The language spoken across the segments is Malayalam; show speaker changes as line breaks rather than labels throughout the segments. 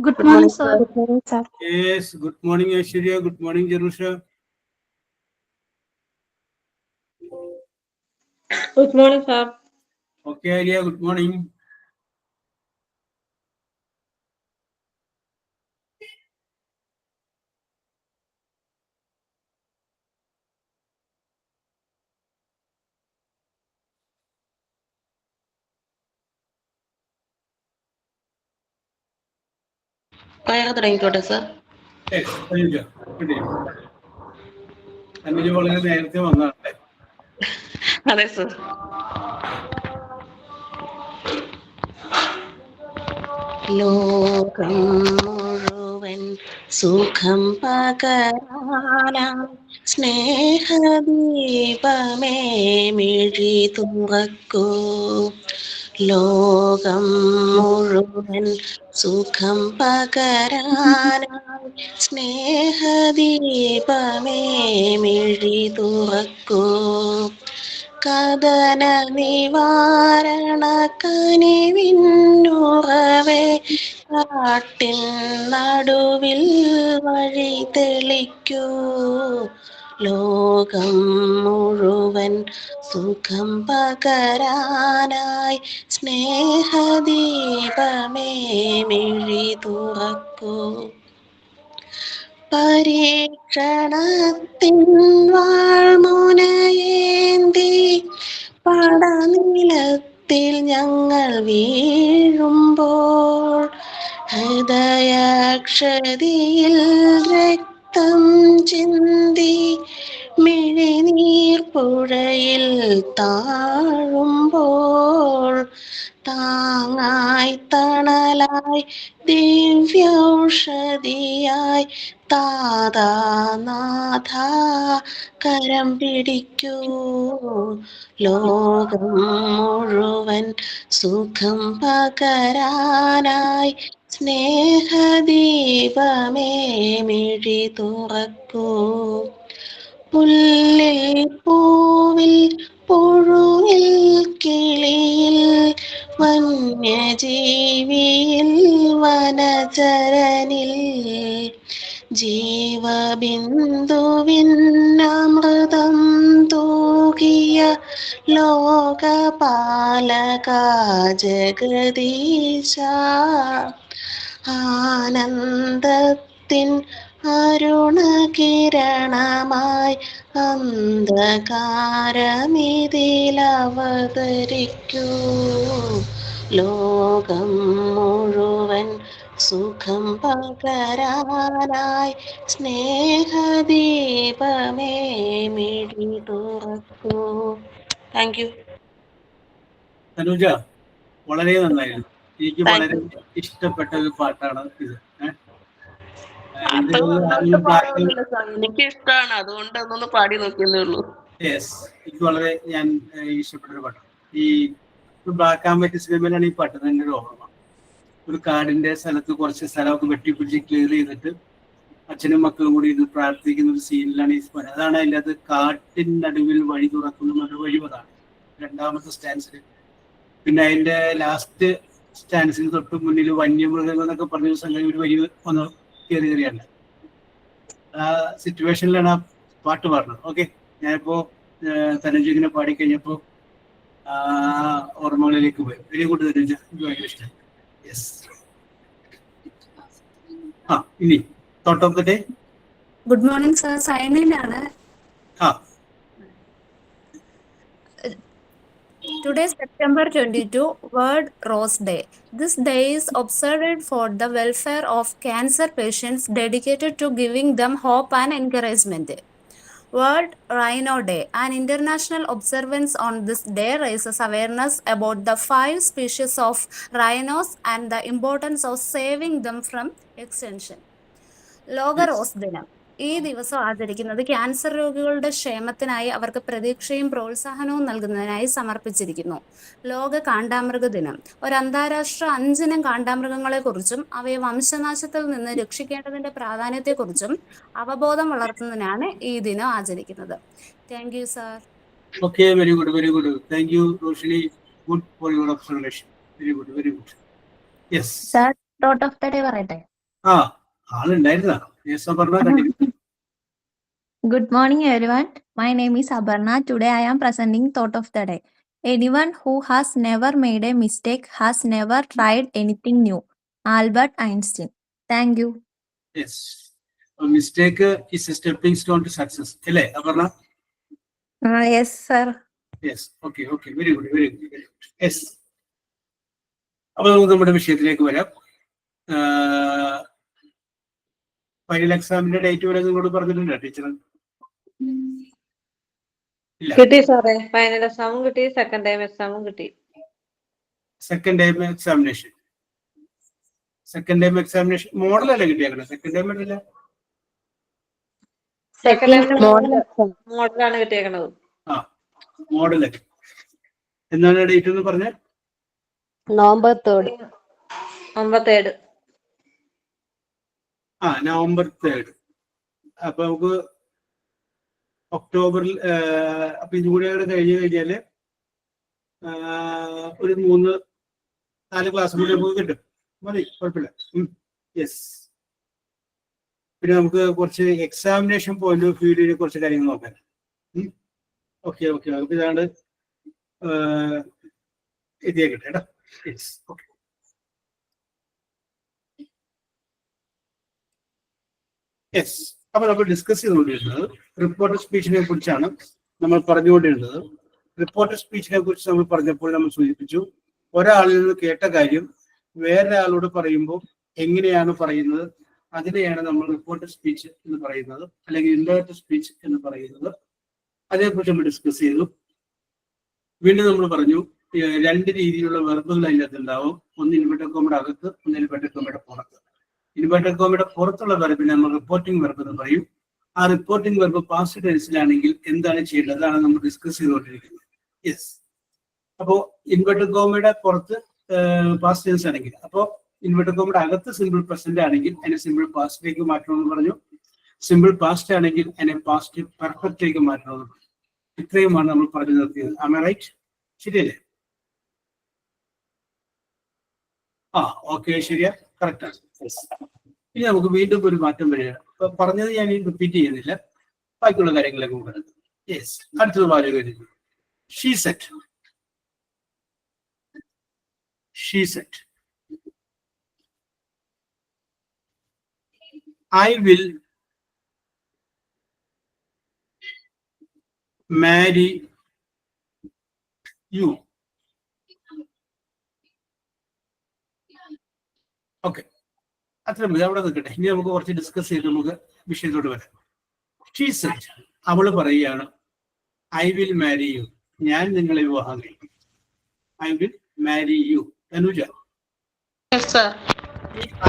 Good morning, sir.
Good morning, sir.
Yes, good morning, Aishwarya. Good morning, Jerusha.
Good morning, sir.
Okay, Arya, good morning.
തുടങ്ങിക്കോട്ടെ sir.
Yes, Tanuja. Continue. Tanuja വളരെ നേരത്തെ വന്നതാണല്ലേ?
അതെ സർ. ലോകം മുഴുവൻ സുഖം പകരാനായി സ്നേഹദീപമേ മിഴി തുറക്കൂ. ലോകം മുഴുവൻ സുഖം പകരാനായി സ്നേഹദീപമേ മിഴി തുറക്കൂ. കദന നിവാരണ കനിവിന്നുറവേ കാട്ടിൻ നടുവിൽ വഴി തെളിക്കൂ. ലോകം മുഴുവൻ സുഖം പകരാനായി സ്നേഹദീപമേ മിഴി തുറക്കൂ. പരീക്ഷണത്തിൻ വാൾമുനയേന്തി പടനിലത്തിൽ ഞങ്ങൾ വീഴുമ്പോൾ ഹൃദയക്ഷതിയിൽ രക്തം ചിന്തി മിഴിനീർ പുഴയിൽ താഴുമ്പോൾ താങ്ങായി തണലായി ദിവ്യൗഷധിയായി താതാനാഥ കരം പിടിക്കൂ. ലോകം മുഴുവൻ സുഖം പകരാനായി സ്നേഹദീപമേ മിഴി തുറക്കൂ. പുല്ലിൽ പൂവിൽ പുഴുവിൽ കിളിയിൽ വന്യജീവിയിൽ വനചരനിൽ ജീവബിന്ദുവിന്നമൃതം തൂകിയ ലോകപാലക ജഗദീശ ആനന്ദത്തിൻ അരുണകിരണമായി അന്ധകാരമിതിലവതരിക്കൂ. ലോകം മുഴുവൻ സുഖം പകരാനായി സ്നേഹദീപമേ മിഴി തുറക്കൂ. Thank you.
തനുജ വളരെ നന്നായിരുന്നു. എനിക്ക് വളരെ ഇഷ്ടപ്പെട്ട ഒരു പാട്ടാണ് ഇത്.
എനിക്ക് ഇഷ്ടമാണ്, അതുകൊണ്ട് അതൊന്ന് പാടി നോക്കിയെന്നേ ഉള്ളൂ.
യെസ്, എനിക്ക് വളരെ ഞാൻ ഇഷ്ടപ്പെട്ട ഒരു പാട്ടാണ്. ഈ ബ്ലാക്ക് ആൻഡ് വൈറ്റ് സിനിമയിലാണ് ഈ പാട്ട് തന്നെ ഒരു ഓർമ്മ. ഒരു കാടിന്റെ സ്ഥലത്ത് കുറച്ച് സ്ഥലമൊക്കെ വെട്ടിപ്പിടിച്ച് ക്ലിയർ ചെയ്തിട്ട് അച്ഛനും മക്കളും കൂടി ഇത് പ്രാർത്ഥിക്കുന്ന ഒരു സീനിലാണ് ഈ പാട്ട്. അതാണ് അതിനകത്ത് കാട്ടിൻ നടുവിൽ വഴി തുറക്കുന്ന ഒരു വഴിപതാണ് രണ്ടാമത്തെ സ്റ്റാൻസിൽ. പിന്നെ അതിന്റെ ലാസ്റ്റ് സ്റ്റാൻസിന് തൊട്ട് മുന്നിൽ വന്യമൃഗങ്ങൾ എന്നൊക്കെ പറഞ്ഞ സംഗതി ഒരു വരി വന്ന് കയറിയാണ്. ആ സിറ്റുവേഷനിലാണ് ആ പാട്ട് പാടുന്നത്. ഓക്കെ, ഞാനിപ്പോ തനുജിനെ പാടിക്കഴിഞ്ഞപ്പോ ഓർമ്മകളിലേക്ക് പോയി. വെരി ഗുഡ് തനുജ, എനിക്ക് ഭയങ്കര ഇഷ്ടമായി. യെസ്. ഇനി thought of the day.
Good morning sir, സൈനിലാണ്. Today is September 22, World Rose Day. This day is observed for the welfare of cancer patients, dedicated to giving them hope and encouragement. World Rhino Day. An international observance on this day raises awareness about the 5 species of rhinos and the importance of saving them from extinction. ലോക റോസ് ദിനം ഈ ദിവസം ആചരിക്കുന്നത് ക്യാൻസർ രോഗികളുടെ ക്ഷേമത്തിനായി അവർക്ക് പ്രതീക്ഷയും പ്രോത്സാഹനവും നൽകുന്നതിനായി സമർപ്പിച്ചിരിക്കുന്നു. ലോക കാണ്ടാമൃഗ ദിനം ഒരു അന്താരാഷ്ട്ര 5 ഇനം കാണ്ടാമൃഗങ്ങളെക്കുറിച്ചും അവയെ വംശനാശത്തിൽ നിന്ന് രക്ഷിക്കേണ്ടതിന്റെ പ്രാധാന്യത്തെക്കുറിച്ചും അവബോധം വളർത്തുന്നതിനാണ് ഈ ദിനം ആചരിക്കുന്നത്. Thank you sir.
Okay, very good, very good. Thank you Roshini. Good for your observation. Very good, very good. Yes
sir, thought of the day പറയട്ടെ?
ആ ആളുണ്ടായിരുന്നാ പറഞ്ഞ continue.
Good morning, everyone. My name is Abarna. Today I am presenting thought of the day. Anyone who has never made a mistake has never tried anything new. Albert Einstein. Thank you.
Yes, mistake is a stepping stone to success അല്ലേ Aparna?
Yes, sir.
Yes, okay okay, very good very good very good. Yes, അപ്പൊ നമുക്ക് നമ്മുടെ വിഷയത്തിലേക്ക് വരാം. ഫൈനൽ എക്സാമിന്റെ ഡേറ്റ് വരെ നിങ്ങളോട് പറഞ്ഞിട്ടുണ്ടോ ടീച്ചർ? ഇല്ല,
കിട്ടി സാറേ. ഫൈനൽ എക്സാമും കിട്ടി, സെക്കൻഡ് ടൈം എക്സാമും കിട്ടി.
സെക്കൻഡ് ടൈം എക്സാമിനേഷൻ മോഡലല്ലേ കിട്ടിയേക്കണേ? സെക്കൻഡ് ടൈം അല്ല,
സെക്കൻഡ് ടൈം മോഡലാണ് കിട്ടിയേക്കണത്.
ആ മോഡല് എന്നാണ് ഡേറ്റ് എന്ന് പറഞ്ഞ?
November 3rd.
November 3rd. അപ്പൊ നമുക്ക് ഒക്ടോബറിൽ അപ്പൊ ഇതുകൂടെ കഴിഞ്ഞു കഴിഞ്ഞാല് ഒരു 3-4 ക്ലാസ് കൂടി നമുക്ക് കിട്ടും. മതി, കുഴപ്പമില്ല. യെസ്, പിന്നെ നമുക്ക് കുറച്ച് എക്സാമിനേഷൻ പോയിന്റ് ഓഫ് വ്യൂവിൽ കുറച്ച് കാര്യങ്ങൾ നോക്കാം. ഓക്കെ ഓക്കെ, അപ്പൊ ഇതാണ്ട് എത്തിയേക്കട്ടെ കേട്ടോ. Yes, okay. യെസ്, അപ്പൊ നമ്മൾ ഡിസ്കസ് ചെയ്തുകൊണ്ടിരുന്നത് റിപ്പോർട്ടർ സ്പീച്ചിനെ കുറിച്ചാണ് നമ്മൾ പറഞ്ഞുകൊണ്ടിരുന്നത്. റിപ്പോർട്ടർ സ്പീച്ചിനെ കുറിച്ച് നമ്മൾ പറഞ്ഞപ്പോൾ നമ്മൾ സൂചിപ്പിച്ചു, ഒരാളിൽ നിന്ന് കേട്ട കാര്യം വേറൊരാളോട് പറയുമ്പോൾ എങ്ങനെയാണ് പറയുന്നത്, അതിനെയാണ് നമ്മൾ റിപ്പോർട്ടർ സ്പീച്ച് എന്ന് പറയുന്നത്, അല്ലെങ്കിൽ ഇൻഡയറക്റ്റ് സ്പീച്ച് എന്ന് പറയുന്നത്. അതേക്കുറിച്ച് നമ്മൾ ഡിസ്കസ് ചെയ്തു. വീണ്ടും നമ്മൾ പറഞ്ഞു 2 രീതിയിലുള്ള വെർബുകൾ അതിനകത്ത് ഉണ്ടാവും. ഒന്ന് ഇൻവെർട്ടഡ് കോമയുടെ അകത്ത്, ഒന്ന് ഇൻവെർട്ടഡ് കോമയുടെ പുറത്ത്. ഇൻവെർട്ടഡ് കോമയുടെ പുറത്തുള്ള വെർബിനെ നമ്മൾ റിപ്പോർട്ടിംഗ് വെർബ് എന്ന് പറയും. ആ റിപ്പോർട്ടിംഗ് വെർബ് പാസ്റ്റ് ടെൻസിലാണെങ്കിൽ എന്താണ് ചെയ്യേണ്ടത്, അതാണ് നമ്മൾ ഡിസ്കസ് ചെയ്തുകൊണ്ടിരിക്കുന്നത്. യെസ്, അപ്പോ ഇൻവെർട്ടഡ് കോമയുടെ പുറത്ത് പാസ്റ്റ് ടെൻസ് ആണെങ്കിൽ, അപ്പോൾ ഇൻവെർട്ടഡ് കോമയുടെ അകത്ത് സിമ്പിൾ പ്രസന്റ് ആണെങ്കിൽ അതിനെ സിമ്പിൾ പാസ്റ്റിലേക്ക് മാറ്റണമെന്ന് പറഞ്ഞു. സിമ്പിൾ പാസ്റ്റ് ആണെങ്കിൽ അതിനെ പാസ്റ്റ് പെർഫെക്റ്റിലേക്ക് മാറ്റണമെന്ന് പറഞ്ഞു. ഇത്രയുമാണ് നമ്മൾ പറഞ്ഞു നിർത്തിയത്. Am I right? ശരിയല്ലേ? ഓക്കെ, ശരിയാ, കറക്റ്റ് ആണ്. ഇനി നമുക്ക് വീണ്ടും ഒരു മാറ്റം വരിക. പറഞ്ഞത് ഞാൻ റിപ്പീറ്റ് ചെയ്യുന്നില്ല, ബാക്കിയുള്ള കാര്യങ്ങളിലേക്ക് പോകുന്നത്. യെസ്, അടുത്തത് വാചകം. She set. I will marry you. Okay, അത്ര മതി, അവിടെ നിൽക്കട്ടെ. ഇനി നമുക്ക് കുറച്ച് ഡിസ്കസ് ചെയ്ത് നമുക്ക് വിഷയത്തോട് വരാം. ഷീ സെഡ്, അവള് പറയുകയാണ്, ഐ വിൽ മാരി യു, ഞാൻ നിങ്ങളെ വിവാഹം കഴിക്കും. I will Mari U. Tanuja,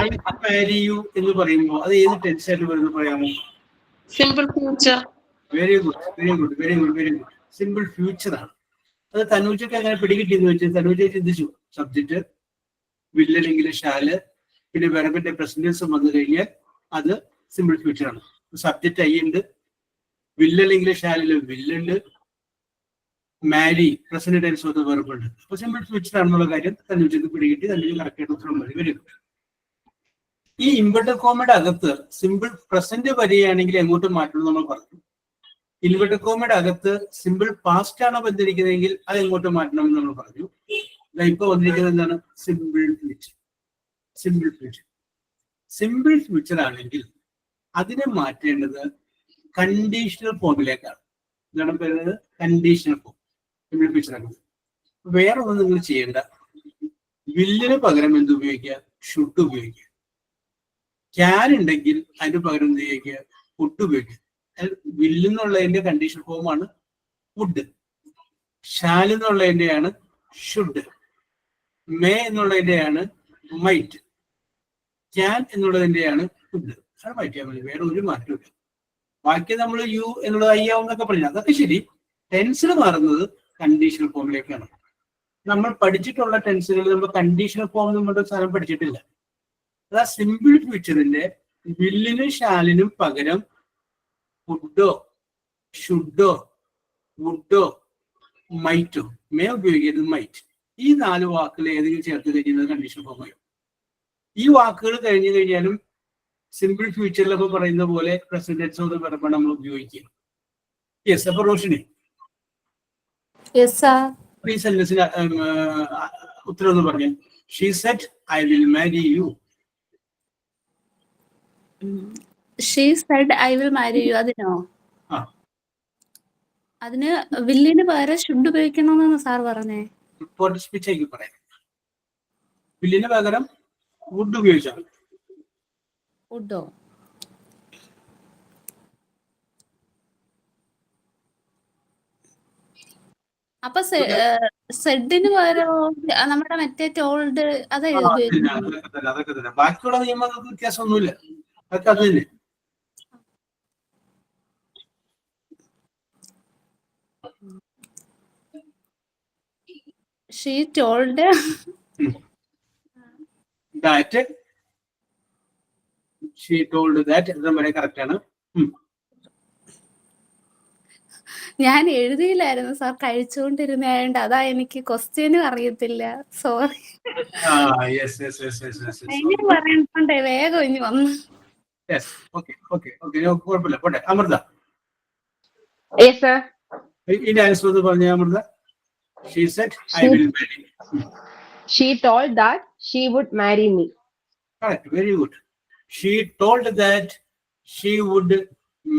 I will Mari U എന്ന് പറയുമ്പോൾ അത് ഏത് ടെൻസായിട്ട് വരുന്നു പറയാമോ?
Simple future.
Very good very good very good very good. Simple future ആണ്. അത് തനുജയ്ക്ക് അങ്ങനെ പിടികിട്ടിയെന്ന് വെച്ചാൽ തനുജ ചിന്തിച്ചു, സബ്ജക്റ്റ് വില്ലല്ലെങ്കിൽ ഷാല്, പിന്നെ വെറബിന്റെ പ്രസന്റൻസും വന്നു കഴിഞ്ഞാൽ അത് സിമ്പിൾ ഫ്യൂച്ചർ ആണ്. സബ്ജക്റ്റ് ഐ ഉണ്ട്, വില്ലല്ലെങ്കിൽ ഷാലില് വില്ലുണ്ട്, മാരി പ്രസന്റ് ടെൻസ് വന്ന വെർബുണ്ട്. അപ്പൊ സിമ്പിൾ ഫ്യൂച്ചർ ആണെന്നുള്ള കാര്യം തനുജയ്ക്ക് പിടികിട്ടി. തനുജ കറക്റ്റായിട്ട് ഉത്തരം മതി. Very good. ഈ ഇൻവെർട്ടഡ് കോമയുടെ അകത്ത് സിമ്പിൾ പ്രസന്റ് വരികയാണെങ്കിൽ എങ്ങോട്ട് മാറ്റണം നമ്മൾ പറഞ്ഞു. ഇൻവെർട്ടഡ് കോമയുടെ അകത്ത് സിമ്പിൾ പാസ്റ്റ് ആണ് ബന്ധിരിക്കുന്നതെങ്കിൽ അത് എങ്ങോട്ട് മാറ്റണം എന്ന് നമ്മൾ പറഞ്ഞു. ഇപ്പൊ വന്നിരിക്കുന്നത് എന്താണ്? Simple future. Simple future. Simple future ആണെങ്കിൽ അതിനെ മാറ്റേണ്ടത് കണ്ടീഷണൽ ഫോമിലേക്കാണ്. എന്താണ് പറയുന്നത്? Conditional form. സിമ്പിൾ ഫ്യൂച്ചർ ആണ്. വേറെ ഒന്നും നിങ്ങൾ ചെയ്യേണ്ട. വില്ലിന് പകരം എന്ത് ഉപയോഗിക്കുക? ഷുഡ് ഉപയോഗിക്കുക. ക്യാൻ ഉണ്ടെങ്കിൽ അതിന് പകരം എന്ത് ഉപയോഗിക്കുക? വുഡ് ഉപയോഗിക്കുക. വില്ലെന്നുള്ളതിന്റെ കണ്ടീഷൻ ഫോമാണ് വുഡ്. ഷാൽ എന്നുള്ളതിന്റെയാണ് ഷുഡ്. മേ എന്നുള്ളതിന്റെയാണ് മൈറ്റ്. ക്യാൻ എന്നുള്ളതിന്റെയാണ് വുഡ്. അത് മാറ്റിയാൽ മതി, വേറെ ഒരു മാറ്റമില്ല. ബാക്കി നമ്മൾ യു എന്നുള്ളത് അയ്യാവുന്നൊക്കെ പറഞ്ഞു, അതൊക്കെ ശരി. ടെൻസിൽ മാറുന്നത് കണ്ടീഷണൽ ഫോമിലേക്കാണ്. നമ്മൾ പഠിച്ചിട്ടുള്ള ടെൻസുകളിൽ നമ്മൾ കണ്ടീഷണൽ ഫോം നമ്മുടെ സാധനം പഠിച്ചിട്ടില്ല. അതാ സിമ്പിൾ ഫ്യൂച്ചറിന്റെ വില്ലിനും ഷാലിനും പകരം വുഡോ ഷുഡോ വുഡോ മൈറ്റോ, മേ ഉപയോഗിക്കുന്നത് മൈറ്റ്. ഈ 4 വാക്കുകൾ ഏതെങ്കിലും ചേർത്ത് കഴിഞ്ഞാൽ കണ്ടീഷൻ ഫോം ആയോ? ഈ വാക്കുകൾ കഴിഞ്ഞു കഴിഞ്ഞാലും സിമ്പിൾ ഫ്യൂച്ചറിലൊക്കെ പറയുന്ന പോലെ present tense of the verb നമ്മൾ ഉപയോഗിക്കുക. യെസ്. അപ്പൊ റോഷിനി
Yes, sir.
ഈ സെന്റൻസിന് ഉത്തരം ഒന്ന് പറഞ്ഞു. She said I will Mari U.
She said, I will marry you. അതിനോ?
ആ.
അതിന് വില്ലിന് പകരം ഷുഡ് ഉപയോഗിക്കണമെന്നാണ് സാർ പറഞ്ഞേ.
റിപ്പോർട്ട് സ്പീച്ച് ആക്കി പറയാം. വില്ലിന് പകരം വുഡ് ഉപയോഗിച്ചാൽ മതി.
വുഡോ? അപ്പൊ സെഡിന് പകരം നമ്മുടെ മറ്റേ ടോൾഡ് അത്
അതൊക്കെ തന്നെ. ബാക്കിയുള്ള നിയമങ്ങൾക്ക് വ്യത്യാസമൊന്നുമില്ല. അതൊക്കെ അത് തന്നെ.
She told
that. She told that. ഇത് വളരെ കറക്റ്റ് ആണ്.
ഞാൻ എഴുതിയില്ലായിരുന്നു സാർ, കഴിച്ചുകൊണ്ടിരുന്നായോണ്ട് അതാ എനിക്ക് ക്വസ്റ്റ്യനും അറിയത്തില്ല. സോറി. പറയണ്ടേ വേഗം ഇനി വന്നു.
കുഴപ്പമില്ല. പോട്ടെ. Amrita
Yes, sir.
ഇതിന്റെ ആൻസർ ഒന്ന് പറഞ്ഞ Amrita. She said I will marry.
She told that she would marry me.
Correct. Very good. She told that she would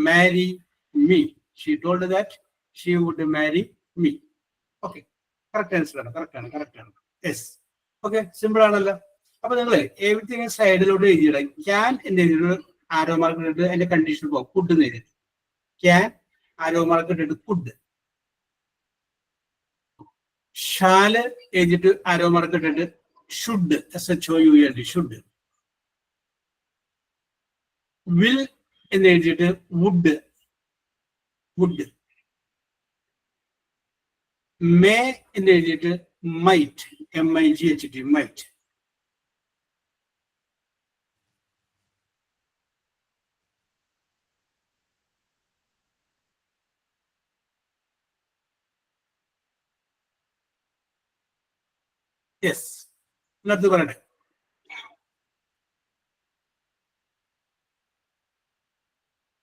marry me. She told that she would marry me. Okay. Correct answer ആണ്. Correct ആണ്. Yes. Okay. Simple ആണല്ലോ. അപ്പൊ നിങ്ങള് എവരിത്തിങ് സൈഡിലോട്ട് എഴുതിയിടാം. ക്യാൻ എന്ന് എഴുതിയിട്ട് ആരോ മാർക്ക് ഇട്ടിട്ട് അതിന്റെ കണ്ടീഷൻ പോകും. കുഡ് എന്ന് എഴുതി. ക്യാൻ ആരോ മാർക്ക് ഇട്ടിട്ട് കുഡ്. ഷാല് എഴുതിയിട്ട് ആരോ മാർക്ക് ഇട്ടിട്ട് ഷുഡ്. SHOULD. ഷുഡ്. വിൽ എന്ന് എഴുതിയിട്ട് വുഡ്. മേ എന്ന് എഴുതിയിട്ട് മൈറ്റ്. MIGHT. മൈറ്റ്. യെസ്. എന്നടുത്ത് പറയട്ടെ.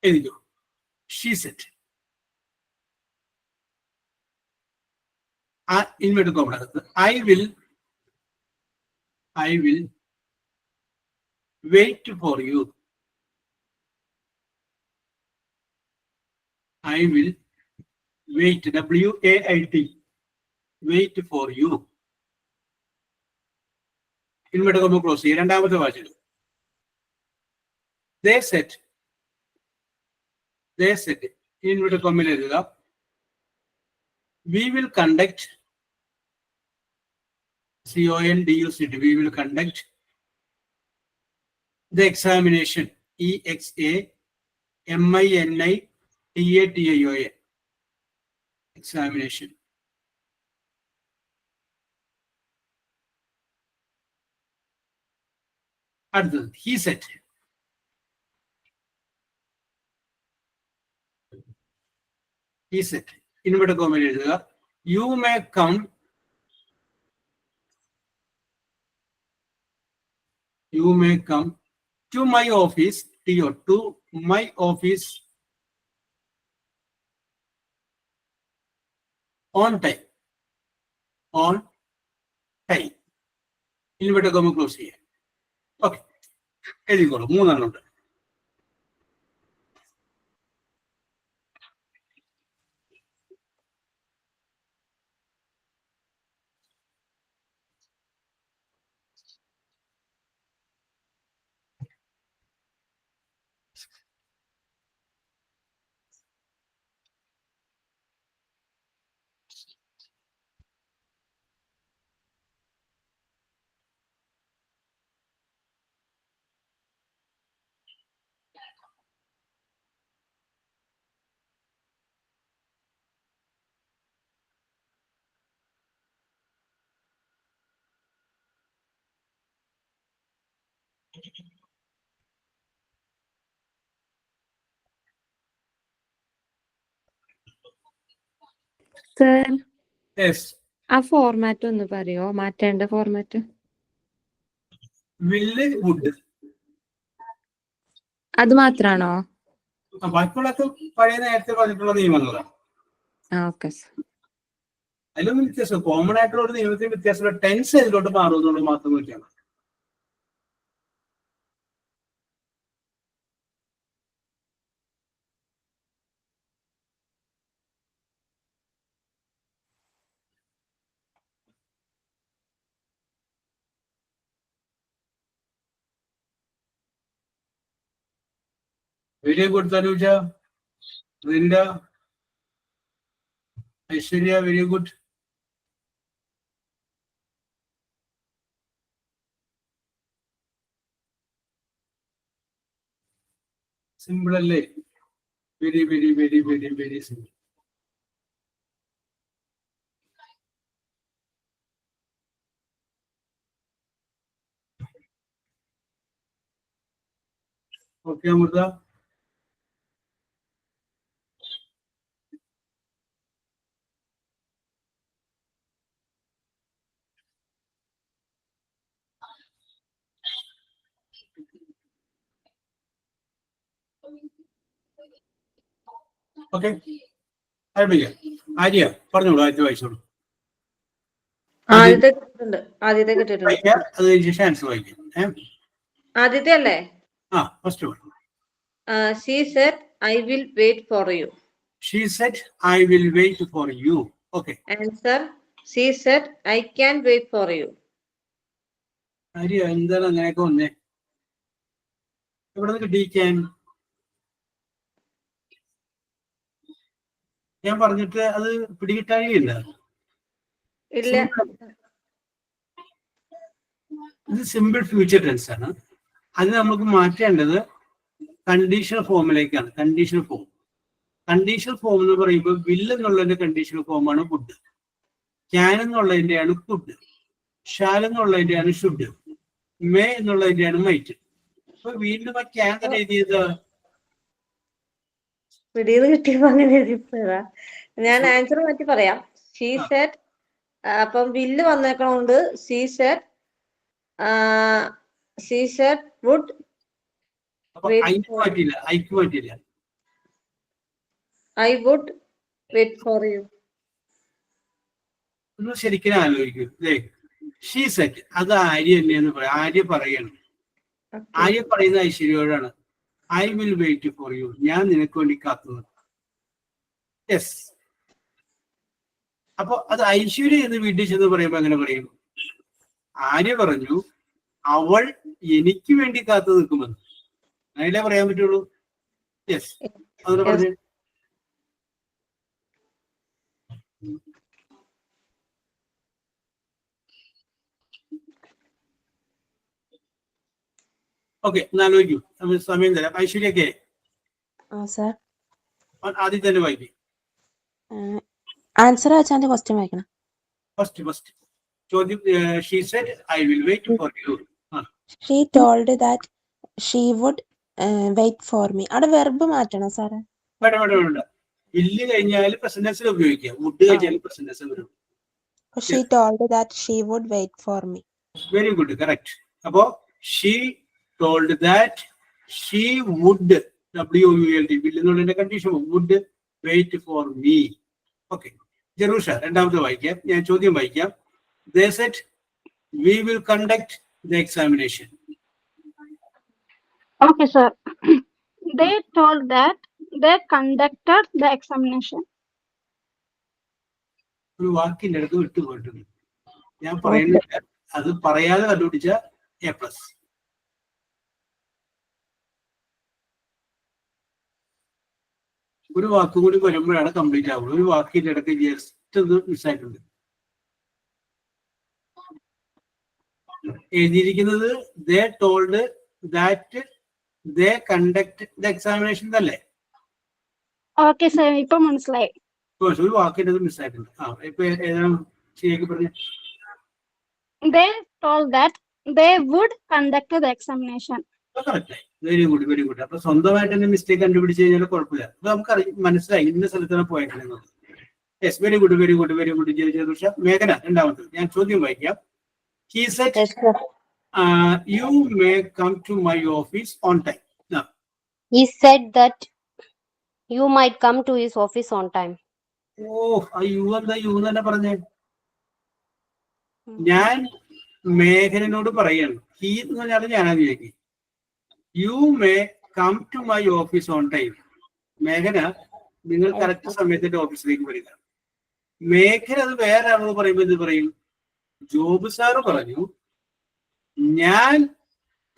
എഴുതിക്കോ. She said. Inverted comma I will wait for you. I will wait. WAIT. Wait for you. Inverted comma close ചെയ്യും. രണ്ടാമത്തെ വാചകം. They said. ഇൻവേർട്ടഡ് കോമയിൽ എഴുതുക. We will conduct. CONDUCT. We will conduct the examination. EXAMINITATION. Examination. അടുത്തത്. He said. ഇൻവേർട്ടഡ് കോമയിൽ എഴുതുക. You may come. To my office. To my office on time. Inverted comma close ചെയ്യാം. ഓക്കെ. എഴുതിക്കോളൂ. 3 ഉണ്ട്.
Sir,
yes.
ആ ഫോർമാറ്റ് ഒന്ന് പറയോ? മാറ്റേണ്ട ഫോർമാറ്റ്.
വില്ല് വുഡ്.
അത് മാത്രാണോ?
ബാക്കിയുള്ളതൊക്കെ പഴയ നേരത്തെ പറഞ്ഞിട്ടുള്ള നിയമങ്ങളാണ്.
Okay sir.
അതിലൊന്നും വ്യത്യാസം, കോമൺ ആയിട്ടുള്ള ഒരു നിയമത്തിന് വ്യത്യാസമുള്ള ടെൻസ് ഇതിലോട്ട് മാറുമെന്നുള്ളത് മാത്രം വ്യത്യാസം. Very good Tanuja, Rinda, Aishwarya, very good. Simple അല്ലേ? Very very very very very simple. Okay Amrita. Okay, ആരംഭിക്കാം. ആര്യ പറഞ്ഞോളൂ, ആദ്യത്തെ വായിച്ചോളൂ.
ആദ്യത്തെ കിട്ടിയിട്ടുണ്ട്.
വായിക്കാം, അത് കഴിഞ്ഞ ശേഷം ആൻസർ വായിക്കാം.
ആദ്യത്തെ അല്ലേ?
First one.
She said, I will wait for you.
She said, I will wait for you. Okay.
Answer, she said, I can't wait for you.
Arya എന്താണ് അങ്ങനെയൊക്കെ വന്നേ? എവിടെ നിന്ന് കിട്ടിയിരിക്കാൻ? ഞാൻ പറഞ്ഞിട്ട് അത് പിടികിട്ടാനില്ല.
ഇല്ല,
ഇത് സിമ്പിൾ ഫ്യൂച്ചർ ടെൻസ് ആണ്. അത് നമുക്ക് മാറ്റേണ്ടത് കണ്ടീഷണൽ ഫോമിലേക്കാണ്. കണ്ടീഷണൽ ഫോം എന്ന് പറയുമ്പോൾ വിൽ എന്നുള്ളതിന്റെ കണ്ടീഷണൽ ഫോമാണ് വുഡ്, ക്യാൻ എന്നുള്ളതിന്റെയാണ് കുഡ്, ഷാൽ എന്നുള്ളതിന്റെയാണ് ഷുഡ്, മേ എന്നുള്ളതിന്റെയാണ് മൈറ്റ്. അപ്പൊ വീണ്ടും ആ ക്യാൻ തന്നെ എഴുതിയത്
പിടിയത് കിട്ടിയപ്പോ അങ്ങനെ എഴുതിപ്പോയതാ. ഞാൻ ആൻസർ മാറ്റി പറയാം. She said, അപ്പം വില്ല് വന്നേക്കണോണ്ട് she said would
മാറ്റില്ല.
I would wait for you.
ഒന്ന് ശരിക്കും ആലോചിക്കൂ. ഷീ സെറ്റ്, അത് ആര്യ തന്നെയെന്ന് പറയാം. ആര്യ പറയണം. ആര്യ പറയുന്ന ഐശ്വര്യോടാണ്, I will wait for you, ഞാൻ നിനക്ക് വേണ്ടി കാത്തു നിൽക്കും. യെസ്. അപ്പൊ അത് ഐശ്വര്യ എന്ന് വീട്ടിൽ ചെന്ന് പറയുമ്പോ അങ്ങനെ പറയും. ആര്യ പറഞ്ഞു അവൾ എനിക്ക് വേണ്ടി കാത്തു നിൽക്കുമെന്ന്. അങ്ങനെയല്ലേ പറയാൻ പറ്റുള്ളൂ. യെസ്, അതൊന്ന് പറഞ്ഞു. ഓക്കെ, എന്നാലോചിക്കൂ, നമ്മൾ സമയം തരാം. ഐശ്വര്യക്കെ ആദ്യം തന്നെ വായിക്കും.
ആൻസർ വെച്ചാൽ ക്വസ്റ്റ്യൻ വായിക്കണം.
ഫസ്റ്റ് ചോദ്യം. She said I will wait for you.
She told that she would wait for me. അവിടെ വെർബ് മാറ്റണം സാറേ.
വേണ്ട. വില്ല് കഴിഞ്ഞാൽ പ്രസന്റൻസിൽ ഉപയോഗിക്കാം, വുഡ് കഴിഞ്ഞാൽ പ്രസന്റൻസിൽ വരും.
She told that she would wait for me.
Very good, correct. അപ്പോ she told that she would, WOULD, വില്ല് എന്നുള്ളതിന്റെ condition would wait for me. Okay, Jerusha രണ്ടാമത്തെ വായിക്കാം. ഞാൻ ചോദ്യം വായിക്കാം. They said we will conduct the examination.
Okay, sir. They told that they conducted the examination.
ഒരു വാക്കിന്റെ അടുത്ത് വിട്ടുപോയിട്ടുണ്ട്. ഞാൻ പറയുന്നില്ല, അത് പറയാതെ കണ്ടുപിടിച്ച A+. ഒരു വാക്കും കൂടി വരുമ്പോഴാണ് കംപ്ലീറ്റ് ആവുള്ളൂ. ഒരു വാക്കിന്റെ ഇടയ്ക്ക് ജസ്റ്റ് ഒന്ന് മിസ്സായിട്ടുണ്ട്. എഴുതിയിരിക്കുന്നത് they told that they conduct the examination അല്ലേ?
Okay, sir. ഇപ്പൊ മനസ്സിലായി.
ഒരു വാക്കിന്റെ മിസ്സായിട്ടുണ്ട്. ഇപ്പൊ ഏതാണ് ശരിയാക്കി പറഞ്ഞത്?
They told that they would conduct the examination.
Correct. Very good. അപ്പൊ സ്വന്തമായിട്ട് തന്നെ മിസ്റ്റേക്ക് കണ്ടുപിടിച്ച് കഴിഞ്ഞാൽ കുഴപ്പമില്ല. അപ്പൊ നമുക്ക് മനസ്സിലായി ഇന്ന സ്ഥലത്താണ് പോയേക്കുന്നത്. Yes, very good. ജയജയ. മേഘന രണ്ടാമത്. ഞാൻ ചോദ്യം വായിക്കാം. He said, you may come to my office on time.
He said that you might come to his office on time.
ആ യു എന്താ യു തന്നെ പറഞ്ഞേ? ഞാൻ മേഘനോട് പറയാണ്. ഹി എന്ന് പറഞ്ഞാൽ ഞാനാ വിചാരിക്കും. You may come to my office on time. മേഘന, നിങ്ങൾ കറക്റ്റ് സമയത്ത് എന്റെ ഓഫീസിലേക്ക് വരിക. മേഘന അത് വേറെ ആളോട് പറയുമ്പോൾ എന്ത് പറയും? ജോബ് സാറ് പറഞ്ഞു ഞാൻ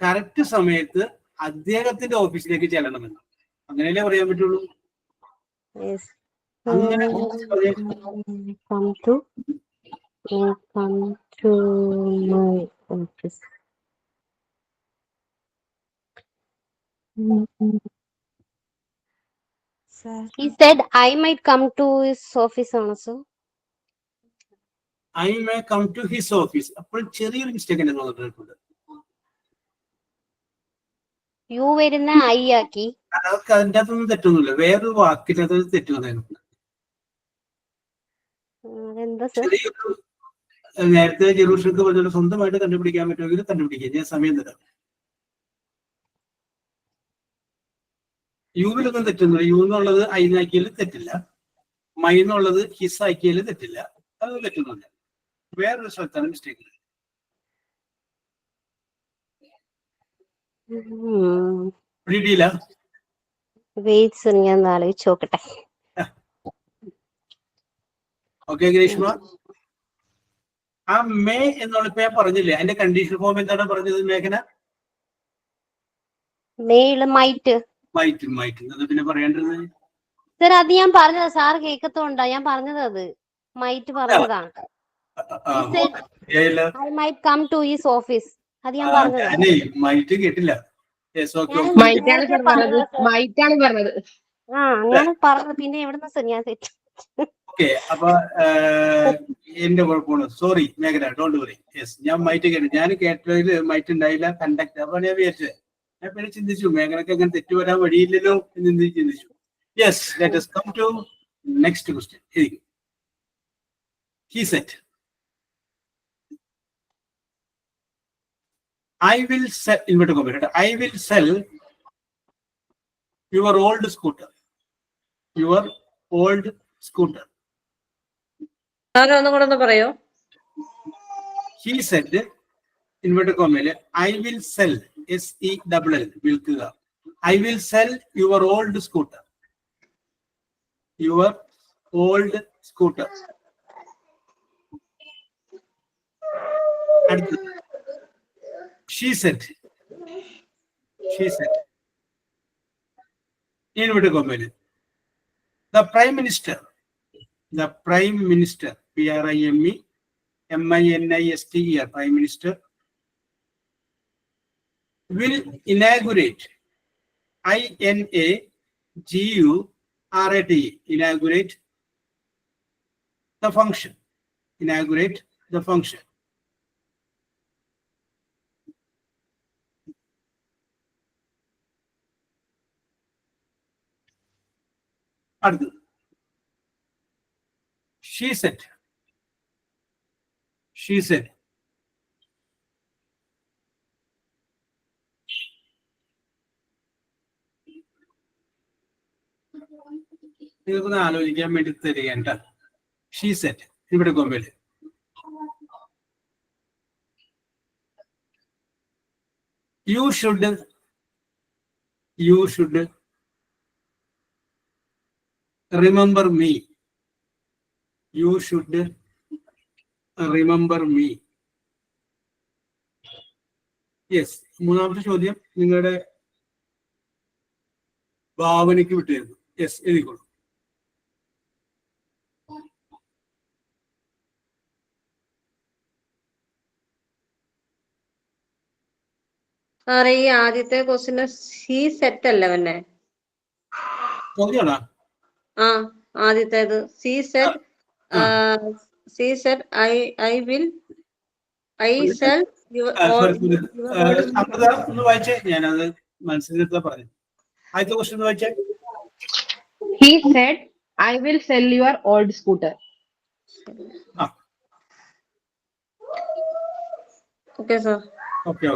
കറക്റ്റ് സമയത്ത് അദ്ദേഹത്തിന്റെ ഓഫീസിലേക്ക് ചെല്ലണമെന്ന്. അങ്ങനെയല്ലേ പറയാൻ പറ്റുള്ളൂ.
Yes.
അങ്ങനെ
Come to my office.
Sir,
He said I might come to his office also.
I may come to his office. അപ്പോൾ ചെറിയൊരു മിസ്റ്റേക്ക് എന്നെ തോന്നിട്ടുണ്ട്.
You വരുന്ന I ആക്കി.
അതൊക്കെ അതിൻ്റെ അകത്തൊന്നും തെറ്റൊന്നുമില്ല. വേറൊരു വാക്കിനകത്ത് തെറ്റ് വന്നിട്ടുണ്ട്.
എന്താ സർ?
ചെറിയൊരു നേരത്തെ ജെറൂഷക്ക് പറഞ്ഞ സ്വന്തമായിട്ട് കണ്ടുപിടിക്കാൻ പറ്റുമെങ്കിൽ കണ്ടുപിടിക്കാം. ഞാൻ സമയം തരാം. യുവിലൊന്നും തെറ്റൊന്നുമില്ല. യു എന്നുള്ളത് ഐനാക്കിയാൽ തെറ്റില്ല. മൈ എന്നുള്ളത് ഹിസ് ആക്കിയാൽ തെറ്റില്ല. അത് തെറ്റൊന്നുമില്ല. വേറൊരു സ്ഥലത്താണ് മിസ്റ്റേക്ക്. പിടിയില്ല.
വെയിറ്റ് സർ, ഞാൻ ആലോചിച്ച് നോക്കട്ടെ.
ഓക്കെ ഗ്രീഷ്മ, ആ മേ എന്നുള്ള ഇപ്പൊ ഞാൻ പറഞ്ഞില്ലേ, അതിന്റെ കണ്ടീഷൻ ഫോം എന്താണ് പറഞ്ഞത് മേഘന?
Mail might.
മൈറ്റ് എന്നത് പിന്നെ പറയേണ്ടത്
സർ അത് ഞാൻ പറഞ്ഞതാ, സാർ കേൾക്കത്തോണ്ടാ ഞാൻ പറഞ്ഞത്. അത് മൈറ്റ് പറഞ്ഞതാണ്. I might come to his office. അത് ഞാൻ പറഞ്ഞതാ.
മൈറ്റ് കേട്ടില്ല.
മൈറ്റാണ് പറഞ്ഞത്.
അങ്ങനെ പറഞ്ഞത്. പിന്നെ എവിടുന്ന സർ ഞാൻ തെറ്റ്?
ഓക്കെ, അപ്പൊ എന്റെ കുഴപ്പമാണ്. സോറി മേഘന, ഡോണ്ട് വറി. യെസ്, ഞാൻ മൈറ്റ് കേട്ടു. ഞാൻ കേട്ടതിൽ മൈറ്റ് ഉണ്ടായില്ല, കണ്ടക്ട്. അപ്പൊ ഞാൻ വിചാരിച്ചത്, ഞാൻ പിന്നെ ചിന്തിച്ചു മേഘനക്ക് അങ്ങനെ തെറ്റ് വരാൻ വഴിയില്ലല്ലോ എന്ന് ചിന്തിച്ചു. Yes, let us come to next question. He said, I will sell, inverted comma, I will sell your old scooter. Your old scooter.
ഒന്നും കൂടെ ഒന്ന് പറയോ?
He said, inverted comma, I will sell, SELL, വിൽക്കുക. I will sell your old scooter. Your old scooter. She said, inverted comma, the prime minister, PRIME, prime minister, will inaugurate, INAGURATE, inaugurate the function. Inaugurate the function. She said, നിങ്ങൾക്കൊന്ന് ആലോചിക്കാൻ വേണ്ടി തരികേണ്ട. She said, ഇവിടെ കൊമ്പല്, you should remember me. You should remember me. Yes, മൂന്നാമത്തെ ചോദ്യം നിങ്ങളുടെ ഭാവനയ്ക്ക് വിട്ടിരുന്നു. യെസ്, എഴുതിക്കോളൂ.
സാറേ, ഈ ആദ്യത്തെ ക്വസ്റ്റിന് സി സെറ്റ് അല്ല പിന്നെ?
ചോദ്യമാണോ?
ആ, ആദ്യത്തേത് C set. I will sell your
ഒന്ന് വായിച്ചേ, ഞാനത് മനസ്സിലെടുത്താ പറഞ്ഞു. ആദ്യത്തെ ക്വസ്റ്റ്യൻ ഒന്ന് വായിച്ചേ.
He said, I will sell your old scooter.
Okay, sir.
Okay.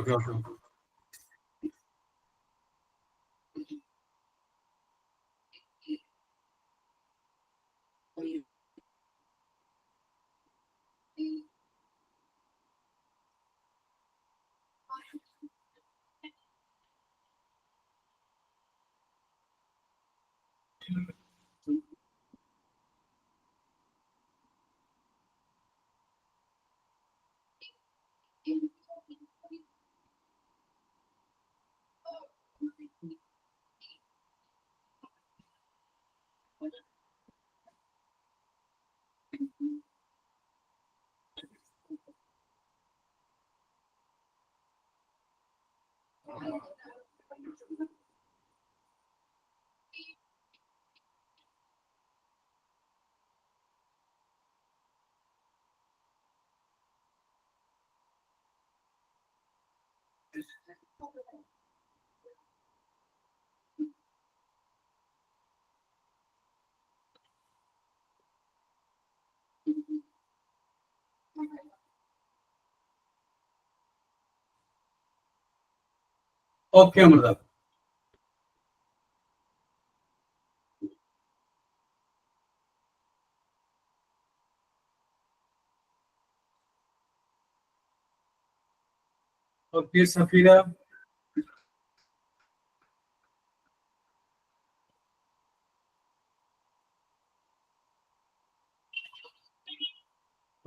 Okay Amrita. Okay Safeera.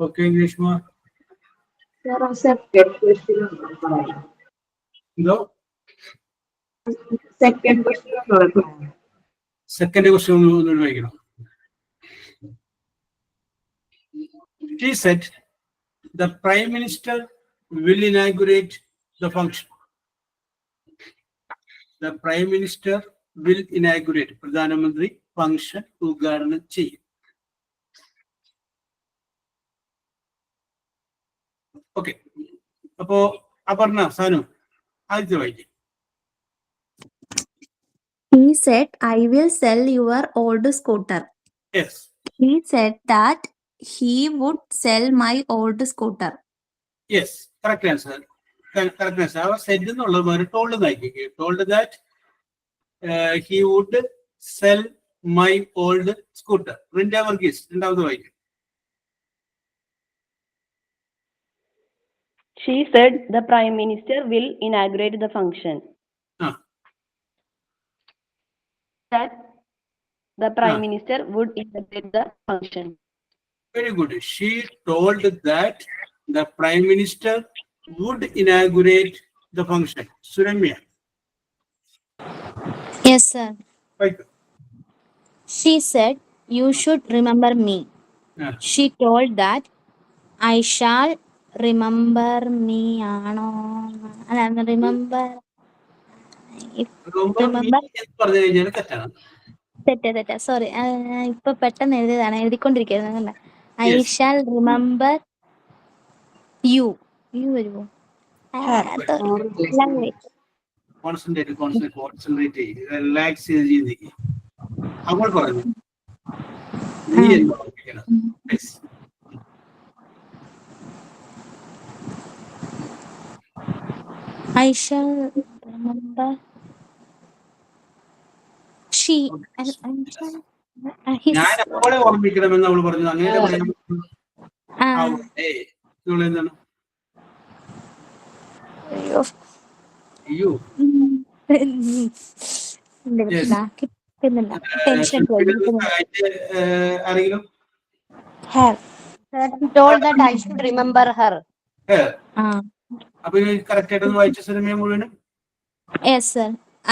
Okay Greeshma. എന്തോ സെക്കൻഡ് ക്വസ്റ്റ്യൻ ഒന്ന് വായിക്കണം. She said the Prime Minister will inaugurate the function. The Prime Minister will inaugurate. പ്രധാനമന്ത്രി ഫംഗ്ഷൻ ഉദ്ഘാടനം ചെയ്യും. ഓക്കെ. അപ്പോ അപർണ, സാനു ആദ്യത്തെ വായിക്കും.
He said, I will sell your old scooter.
Yes.
He said that he would sell my old scooter.
Yes. Correct answer. Correct answer. Our said എന്നുള്ളത് മാറി told എന്നായിരിക്കും. Told that he would sell my old scooter. Rinda Varghese രണ്ടാമത് വായിക്കും.
She said the Prime Minister will inaugurate the function. That the Prime Minister would inaugurate the function.
Very good. She told that the Prime Minister would inaugurate the function. Suramya.
Yes, sir.
Right.
She said, you should remember me. She told that I shall remember me. Remember. തെറ്റാ സോറി, ഇപ്പൊ പെട്ടെന്ന് എഴുതിയതാണ്, എഴുതിക്കൊണ്ടിരിക്കുന്നത്. I shall remember you. You വരുമോ?
Concentrate. Relax ചെയ്ത് അവൾ പറഞ്ഞു. നീ എന്താ ഓർമ്മിക്കണം?
I shall remember she.
ഞാൻ അവളെ ഓർമ്മിക്കണമെന്ന് അവൾ പറഞ്ഞു. അങ്ങനെ എന്താണ്? അയ്യോ ആരെങ്കിലും?
He told that I should remember her.
അപ്പൊ കറക്റ്റ് ആയിട്ടൊന്ന് വായിച്ച സുരമ്യ മുഴുവനും.
Yes, sir.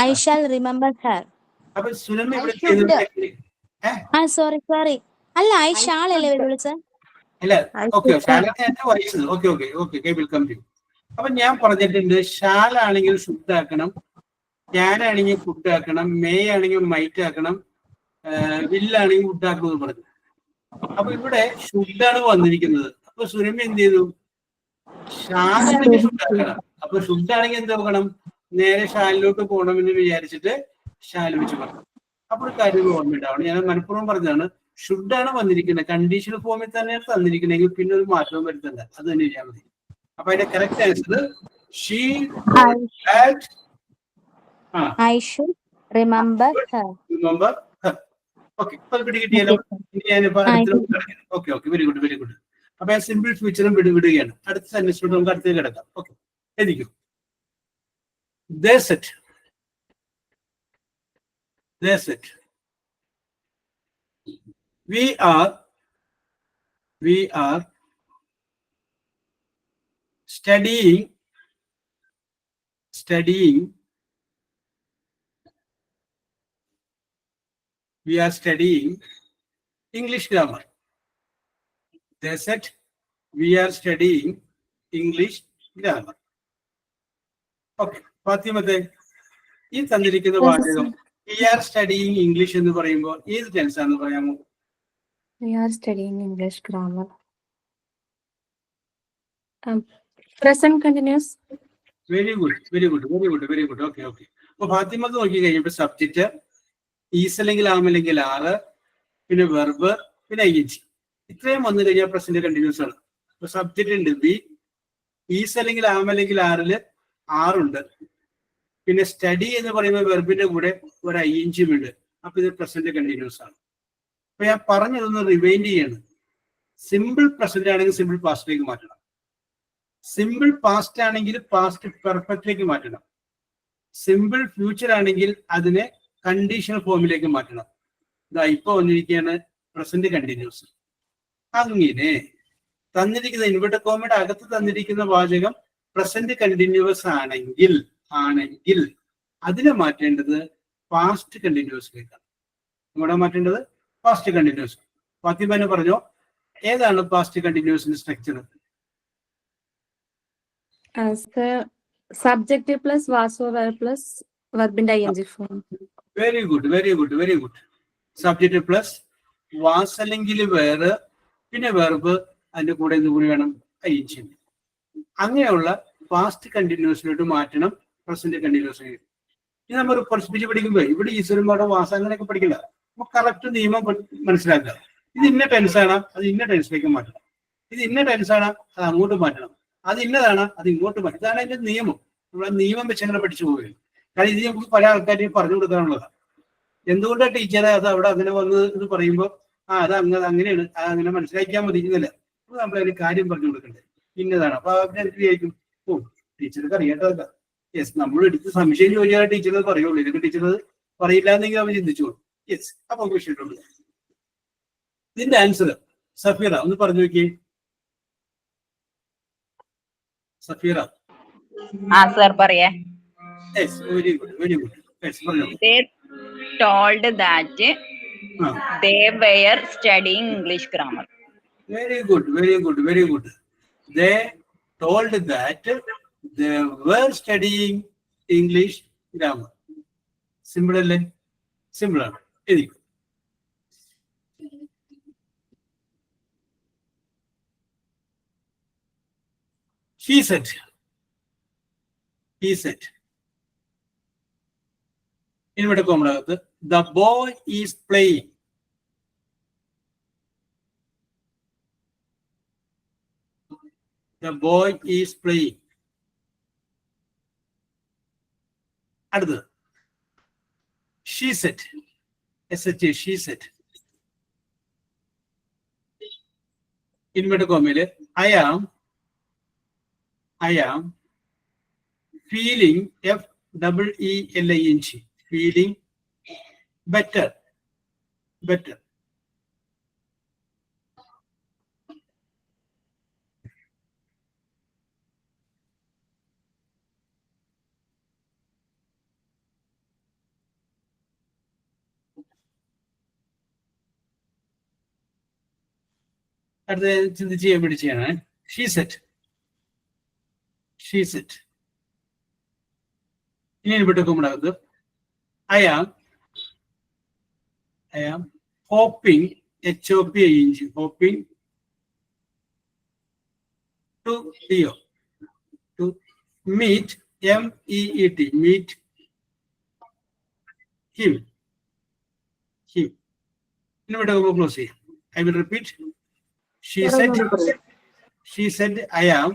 I shall remember her.
അപ്പൊ സുരമ്യ ഇവിടെ
സോറി അല്ല, ഐ ഷാൾ അല്ലേ വരുള്ളൂ സർ?
അല്ല, ഓക്കെ വായിച്ചത്. Okay welcome to. അപ്പൊ ഞാൻ പറഞ്ഞിട്ടുണ്ട്, ഷാലാണെങ്കിൽ ശുദ്ധാക്കണം, ക്യാനാണെങ്കിൽ ഫുഡാക്കണം, മേ ആണെങ്കിൽ മൈറ്റ് ആക്കണം, വില്ലാണെങ്കിൽ ഫുഡാക്കണം എന്ന് പറഞ്ഞു. അപ്പൊ ഇവിടെ ശുദ്ധാണ് വന്നിരിക്കുന്നത്. അപ്പൊ സുരമ്യ എന്ത് ചെയ്തു? ഷാലാണെങ്കിൽ ശുദ്ധാക്കണം. അപ്പൊ ശുദ്ധാണെങ്കിൽ എന്ത് നോക്കണം? നേരെ ഷാലിലോട്ട് പോകണമെന്ന് വിചാരിച്ചിട്ട് ഷാൽ വെച്ച് പറഞ്ഞു. അപ്പൊ ഒരു കാര്യം ഓർമ്മയുണ്ടാവണം, ഞാൻ മനഃപൂർവ്വം പറഞ്ഞതാണ്. ഷുഡാണ് വന്നിരിക്കുന്നത്, കണ്ടീഷണൽ ഫോമിൽ തന്നെയാണ് തന്നിരിക്കുന്നതെങ്കിൽ പിന്നെ ഒരു മാറ്റവും വരുത്തണ്ട, അത് തന്നെ ചെയ്യാൻ മതി. അപ്പൊ അതിന്റെ correct answer she
I should remember her.
Remember her. Okay, ഇപ്പൊ പിടികിട്ടിയാലോ? Okay very good. അപ്പൊ ആ സിമ്പിൾ ഫ്യൂച്ചറും വിടുകയാണ്. അടുത്ത സെന്റൻസിലോട്ട് നമുക്ക് അടുത്തേക്ക് കിടക്കാം. Okay, എഴുതിക്കും. They said We are studying English grammar. They said we are studying English grammar. Okay. ഫാത്തിമത്തെ ഈ തന്നിരിക്കുന്ന
Yes,
വാചകം
sir.
we are studying English എന്ന് പറയുമ്പോൾ ഏത് ടെൻസ് ആണെന്ന് പറയാമോ?
We are studying English grammar. Present continuous.
Very good. Okay. അപ്പൊ ഫാത്തിമത്ത് നോക്കി കഴിഞ്ഞപ്പോൾ സബ്ജക്റ്റ് ഈസ് അല്ലെങ്കിൽ ആം അല്ലെങ്കിൽ ആറ്, പിന്നെ വെർബ്, പിന്നെ ING. ഇത്രയും വന്നു കഴിഞ്ഞാൽ പ്രസന്റ് കണ്ടിന്യൂസ് ആണ്. ഇപ്പൊ സബ്ജക്റ്റ് ഉണ്ട് ബി, ഈസ് അല്ലെങ്കിൽ ആം അല്ലെങ്കിൽ ആറില് ആറുണ്ട്, പിന്നെ സ്റ്റഡി എന്ന് പറയുന്ന വെർബിന്റെ കൂടെ ഒരു ING ഉണ്ട്. അപ്പൊ ഇത് പ്രസന്റ് കണ്ടിന്യൂസ് ആണ്. അപ്പൊ ഞാൻ പറഞ്ഞതൊന്ന് റിവൈൻഡ് ചെയ്യാണ്. സിമ്പിൾ പ്രസന്റ് ആണെങ്കിൽ സിമ്പിൾ പാസ്റ്റിലേക്ക് മാറ്റണം. സിമ്പിൾ പാസ്റ്റ് ആണെങ്കിൽ പാസ്റ്റ് പെർഫെക്റ്റിലേക്ക് മാറ്റണം. സിമ്പിൾ ഫ്യൂച്ചർ ആണെങ്കിൽ അതിനെ കണ്ടീഷണൽ ഫോമിലേക്ക് മാറ്റണം. ഇതാ ഇപ്പൊ വന്നിരിക്കുകയാണ് പ്രസന്റ് കണ്ടിന്യൂസ്. അങ്ങനെ തന്നിരിക്കുന്ന ഇൻവെർട്ടഡ് കോമയുടെ അകത്ത് തന്നിരിക്കുന്ന വാചകം പ്രസന്റ് കണ്ടിന്യൂസ് ആണെങ്കിൽ അതിനെ മാറ്റേണ്ടത് പാസ്റ്റ് കണ്ടിന്യൂസിലേക്കാണ്. ഇവിടെ മാറ്റേണ്ടത് പാസ്റ്റ് കണ്ടിന്യൂസ്. ഫാത്തിമനെ പറഞ്ഞോ, ഏതാണ് പാസ്റ്റ് കണ്ടിന്യൂസിന്റെ structure?
As the subject plus was over plus verb in ING form.
Very good. Subject plus was അല്ലെങ്കിൽ വേറെ, പിന്നെ വെർബ്, അതിന്റെ കൂടെ കൂടി വേണം ING. അങ്ങനെയുള്ള പാസ്റ്റ് കണ്ടിന്യൂസിലോട്ട് മാറ്റണം പ്രസന്റ് കണ്ടിന്യൂസിലേക്ക്. ഇത് നമ്മൾ പഠിപ്പിച്ച് പഠിക്കുമ്പോൾ ഇവിടെ ഈശ്വരന്മാരുടെ വാസം അങ്ങനെയൊക്കെ പഠിക്കില്ല. അപ്പൊ കറക്റ്റ് നിയമം മനസ്സിലാക്കുക. ഇത് ഇന്ന ടെൻസാണ്, അത് ഇന്ന ടെൻസിലേക്ക് മാറ്റണം. ഇത് ഇന്ന ടെൻസാണ്, അത് അങ്ങോട്ട് മാറ്റണം. അത് ഇന്നതാണ്, അത് ഇങ്ങോട്ട് മാറ്റണം. ഇതാണ് അതിന്റെ നിയമം. നമ്മളെ നിയമം വെച്ച് അങ്ങനെ പഠിച്ചു പോവുകയും. കാരണം ഇത് നമുക്ക് പല ആൾക്കാരെയും പറഞ്ഞു കൊടുക്കാനുള്ളതാണ്. എന്തുകൊണ്ടാണ് ടീച്ചറെ അത് അവിടെ അങ്ങനെ വന്നത് എന്ന് പറയുമ്പോൾ അത് അങ്ങനെയാണ്, അങ്ങനെ മനസ്സിലാക്കിയാൽ മതിക്കുന്നില്ല. അപ്പൊ നമ്മളതിന് കാര്യം പറഞ്ഞു കൊടുക്കണ്ടേ, ഇന്നതാണ്. അപ്പൊ അവരെന്ത് വിചാരിക്കും, ഓ ടീച്ചർക്ക് അറിയാട്ടതൊക്കെ. യെസ്, നമ്മൾ എടുത്ത് സംശയം ചോദിച്ചാൽ ടീച്ചർ പറയുള്ളൂ. ഇതൊക്കെ ടീച്ചർ പറയില്ല എന്നെങ്കിൽ അവർ ചിന്തിച്ചോളൂ. യെസ്, അപ്പൊ വിഷയമുള്ളൂ. ഇതിന്റെ ആൻസർ സഫീറ ഒന്ന് പറഞ്ഞു നോക്കിയേ. സഫീറ.
സർ പറയാ.
Yes, very good. Yes,
They told that they were studying English grammar.
Very good. They told that they were studying English grammar. Simple അല്ലേ? Simple ആണ്. എഴുതിക്കോ. He said. ഇവിടെ കോമണകത്ത് the boy is playing. The boy is playing. അടുത്തത് she said. she said. Inverted കോമയില് I am feeling FEELING. Feeling better. അടുത്ത ചിന്തിച്ച് പിടിച്ചാണ് she said. ഇനി ഇവിടെ കൊമ്പടകത്ത് I am hoping hoping to meet meet him. ഇനി ഇവിടെ ക്ലോസ് ചെയ്യാം. I will repeat. She said I am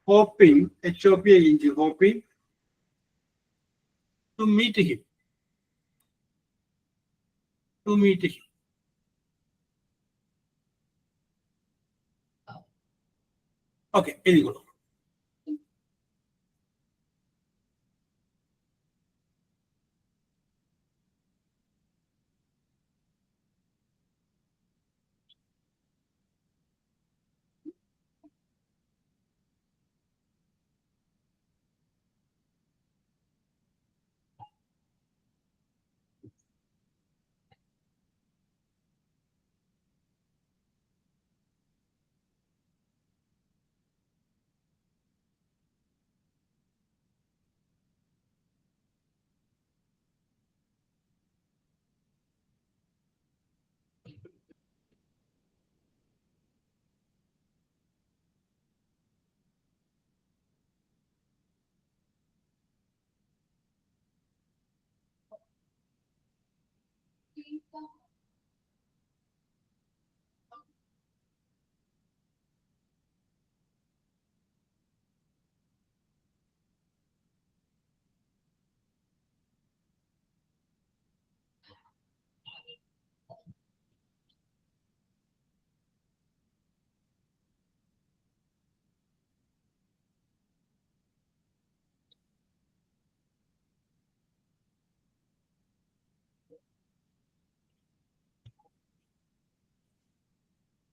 hoping hoping to meet him. Okay, എഴുതിക്കോളൂ.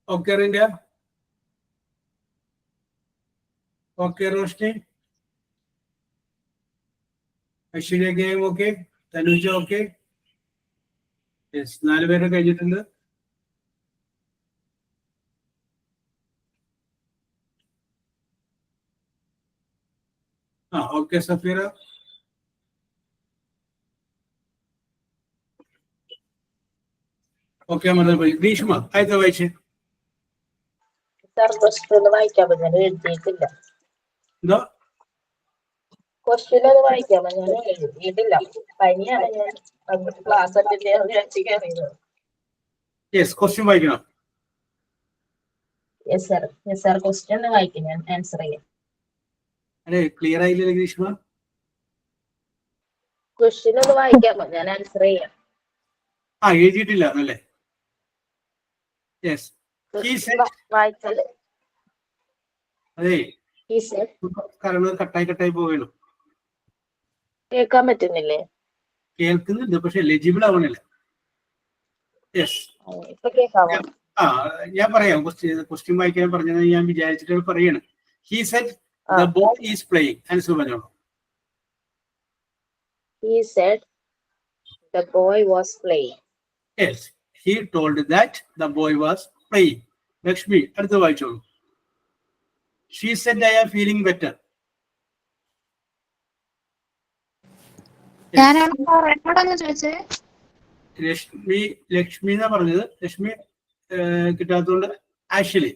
Okay, India. Okay, Roshni. Ashwini game okay. Tanuja okay. Yes, 4 പേരെ കഴിഞ്ഞിട്ടുണ്ട്. Okay, Safira. Okay, Madam Grishma. Aitha വായിച്ചേ.
Sir, question ഒന്ന് വായിക്കാമോ? ഞാൻ എഴുതിയിട്ടില്ല.
എന്താ?
Question ഒന്ന് വായിക്കാമോ? ഞാൻ എഴുതിയിട്ടില്ല. പനിയാണ് ഞാൻ. ക്ലാസ് അറ്റൻഡ് ചെയ്യാൻ വിചാരിച്ച് കയറിയത്.
Yes, question വായിക്കണം.
Yes, sir. Yes, sir. Question ഒന്ന് വായിക്കാം. ഞാൻ ആൻസർ ചെയ്യാം.
അതെ, ക്ലിയർ ആയില്ലേ ഗ്രീഷ്മ?
Question ഒന്ന് വായിക്കാമോ? ഞാൻ ആൻസർ ചെയ്യാം.
എഴുതിയിട്ടില്ല അല്ലേ? Yes.
വായിച്ചാലേ.
അതെ.
He said.
കാരണം കട്ടായി പോവുകയുള്ളൂ.
കേൾക്കാൻ പറ്റുന്നില്ലേ?
കേൾക്കുന്നുണ്ട്, പക്ഷെ എലിജിബിൾ ആവണില്ല. യെസ്,
ഇപ്പൊ കേൾക്കാമോ?
ഞാൻ പറയാം. ക്വസ്റ്റ്യൻ വായിക്കാൻ പറഞ്ഞത് ഞാൻ വിചാരിച്ചിട്ട് പറയാണ്. He said the boy is playing. Answer പറഞ്ഞോളൂ.
He said the boy was playing.
Yes, he told that the boy was playing. Lakshmi, അടുത്ത വായിച്ചോളൂ. She said I am feeling better. Lakshmi എന്നാ പറഞ്ഞത്. ലക്ഷ്മി കിട്ടാത്തതുകൊണ്ട് ആഷ്ലി.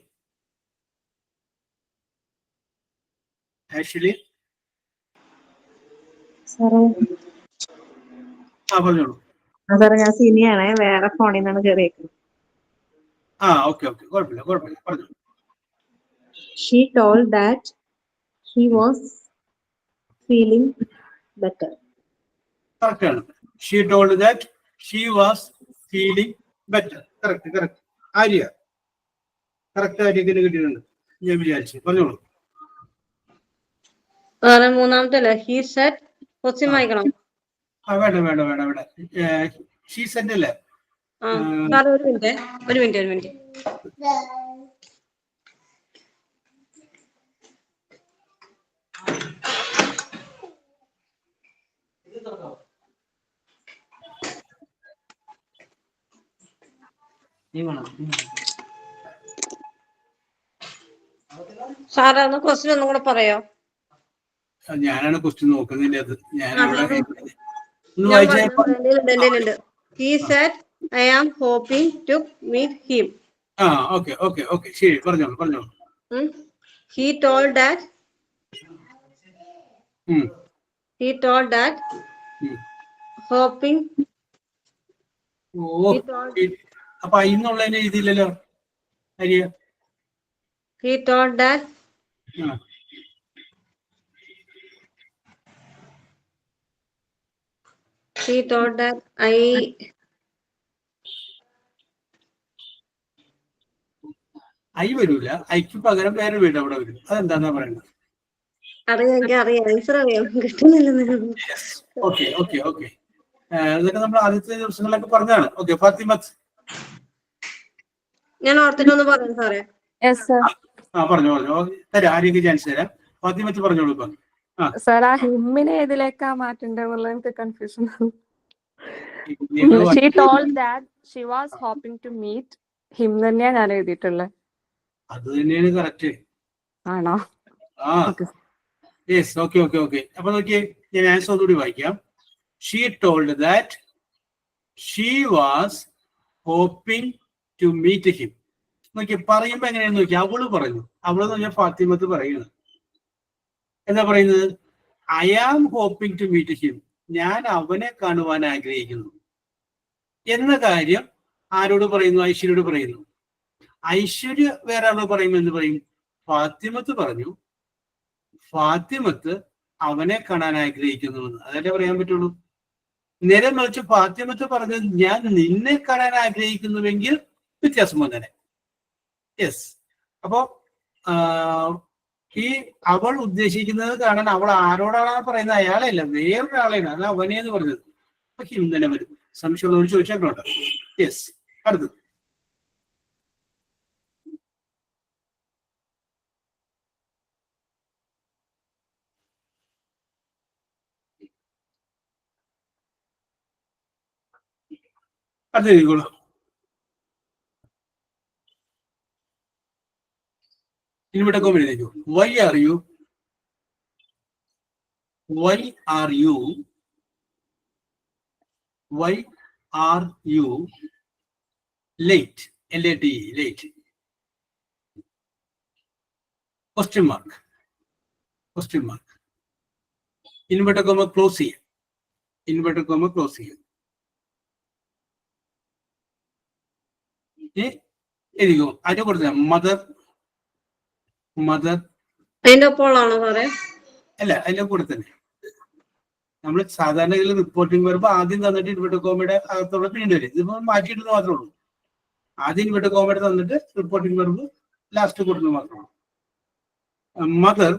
പറഞ്ഞോളൂ.
സാറേ, ഞാൻ സിനിയാണേ, വേറെ ഫോണിൽ നിന്നാണ് കയറിയേക്കുന്നത്.
ഓക്കെ കുഴപ്പമില്ല പറഞ്ഞു.
She told that she was feeling better.
Correct ആണ്. She told that she was feeling better. Correct. Arya correct ആര്യത്തിന് കിട്ടിയിട്ടുണ്ട് ഞാൻ വിചാരിച്ചു. പറഞ്ഞോളൂ.
മൂന്നാമത്തെ അല്ലേ? He said. ക്വസ്റ്റ്യൻ വായിക്കണം.
വേണ്ട. She said അല്ലേ?
ഒരു മിനിറ്റ്. സാറേ, ഒന്ന് ക്വസ്റ്റ്യൻ ഒന്നും കൂടെ പറയോ?
ഞാനാണ് ക്വസ്റ്റ്യൻ നോക്കുന്നില്ല. അത്
He said I am hoping to meet him.
Okay. ശരി, പറഞ്ഞോളൂ.
He told that hoping.
അപ്പൊ ഇന്നുള്ളതിന്റെ രീതിയില്ലല്ലോ Arya.
He told that
I വരൂല. ഐക്ക് പകരം വേറെ വീട് അവിടെ വരും. അതെന്താന്നാ പറയുന്നത്? ഓക്കെ. ഇതൊക്കെ നമ്മൾ ആദ്യത്തെ ദിവസങ്ങളിലൊക്കെ പറഞ്ഞതാണ്. ഓക്കെ, ഫാത്തിമത്ത്.
ഞാൻ ഓർത്തിട്ടൊന്ന് പറഞ്ഞു സാറേ.
പറഞ്ഞു. തരാം, ആര്യക്ക് ചാൻസ് തരാം. ഫാത്തിമത്ത് പറഞ്ഞോളൂ. ഇപ്പൊ
സാർ, ആ ഹിമ്മിനെ ഏതിലേക്കാ മാറ്റേണ്ടത് എനിക്ക് confusion. She told that she was hoping to meet him തന്നെയാ ഞാൻ എഴുതിയിട്ടുള്ളത്.
അത് തന്നെയാണ് കറക്റ്റ്.
ആണോ?
യെസ്. ഓക്കെ. അപ്പൊ നോക്കിയേ, ഞാൻ ആൻസർ ഒന്നുകൂടി വായിക്കാം. She told that she was hoping to meet him. നോക്കിയേ, പറയുമ്പോ എങ്ങനെയാന്ന് നോക്കിയാ. അവള് പറഞ്ഞു. അവളെന്ന് പറഞ്ഞാൽ ഫാത്തിമത്ത് പറയുന്നത്. എന്താ പറയുന്നത്? I am hoping to meet him. ഞാൻ അവനെ കാണുവാൻ ആഗ്രഹിക്കുന്നു. എന്ന കാര്യം ആരോട് പറയുന്നു? ഐശ്വര്യോട് പറയുന്നു. ഐശ്വര്യ വേറെ ആളോട് പറയുമ്പോൾ എന്ത് പറയും? ഫാത്തിമത്ത് പറഞ്ഞു, ഫാത്തിമത്ത് അവനെ കാണാൻ ആഗ്രഹിക്കുന്നുവെന്ന്. അതല്ലേ പറയാൻ പറ്റുള്ളൂ. നേരെ മറിച്ച് ഫാത്തിമത്ത് പറഞ്ഞത് ഞാൻ നിന്നെ കാണാൻ ആഗ്രഹിക്കുന്നുവെങ്കിൽ വ്യത്യാസം വന്നേനെ. യെസ്. അപ്പോ ഈ അവൾ ഉദ്ദേശിക്കുന്നത് കാണാൻ അവൾ ആരോടാണ് പറയുന്നത്? അയാളെയല്ല, വേറൊരാളെയാണ്. അത് അവനെന്ന് പറഞ്ഞത്. അപ്പൊ ഹിം തന്നെ വരും. സംശയമുള്ളവർ ചോദിച്ചാൽ. യെസ്. അടുത്തത് എഴുതിക്കോളൂ. ഇവിടെ എഴുതിക്കോ. Why are you late? LATE, late. Question mark. Inverted comma close here. എഴുതിക്കോ. അതിന്റെ കൊടുത്ത മദർ
അതിന്റെ ഒപ്പമുള്ളതാണോ സാറേ?
അല്ല, അതിന്റെ കൂടെ തന്നെ. നമ്മൾ സാധാരണ ഇതിൽ റിപ്പോർട്ടിംഗ് വരുമ്പോൾ ആദ്യം തന്നിട്ട് ഇൻവെർട്ടഡ് കോമയുടെ അകത്തുള്ള പിന്നീട് വരും. ഇതിപ്പോ മാറ്റിയിട്ടെന്ന് മാത്രമേ ഉള്ളൂ. ആദ്യം ഇൻവെർട്ടഡ് കോമയുടെ തന്നിട്ട് റിപ്പോർട്ടിംഗ് വരുമ്പോൾ ലാസ്റ്റ് കൊടുക്കുന്നത് മാത്രമേ ഉള്ളൂ. Mother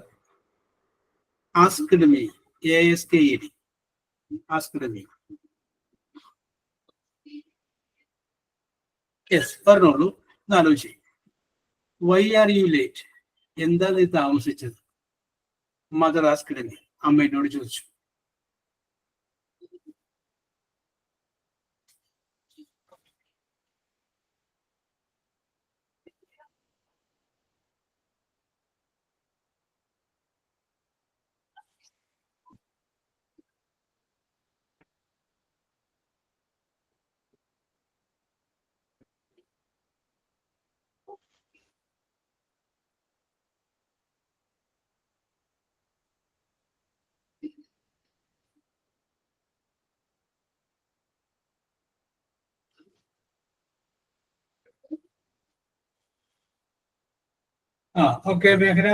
asked me, ASKED, asked me. Yes, പറഞ്ഞോളൂ. എന്നാലോചിച്ച്. Why are you late? എന്താ നീ താമസിച്ചത്? മദർ ആസ്ക്ഡ് മീ, അമ്മയോട് ചോദിച്ചു. ഓക്കെ. മേഘന,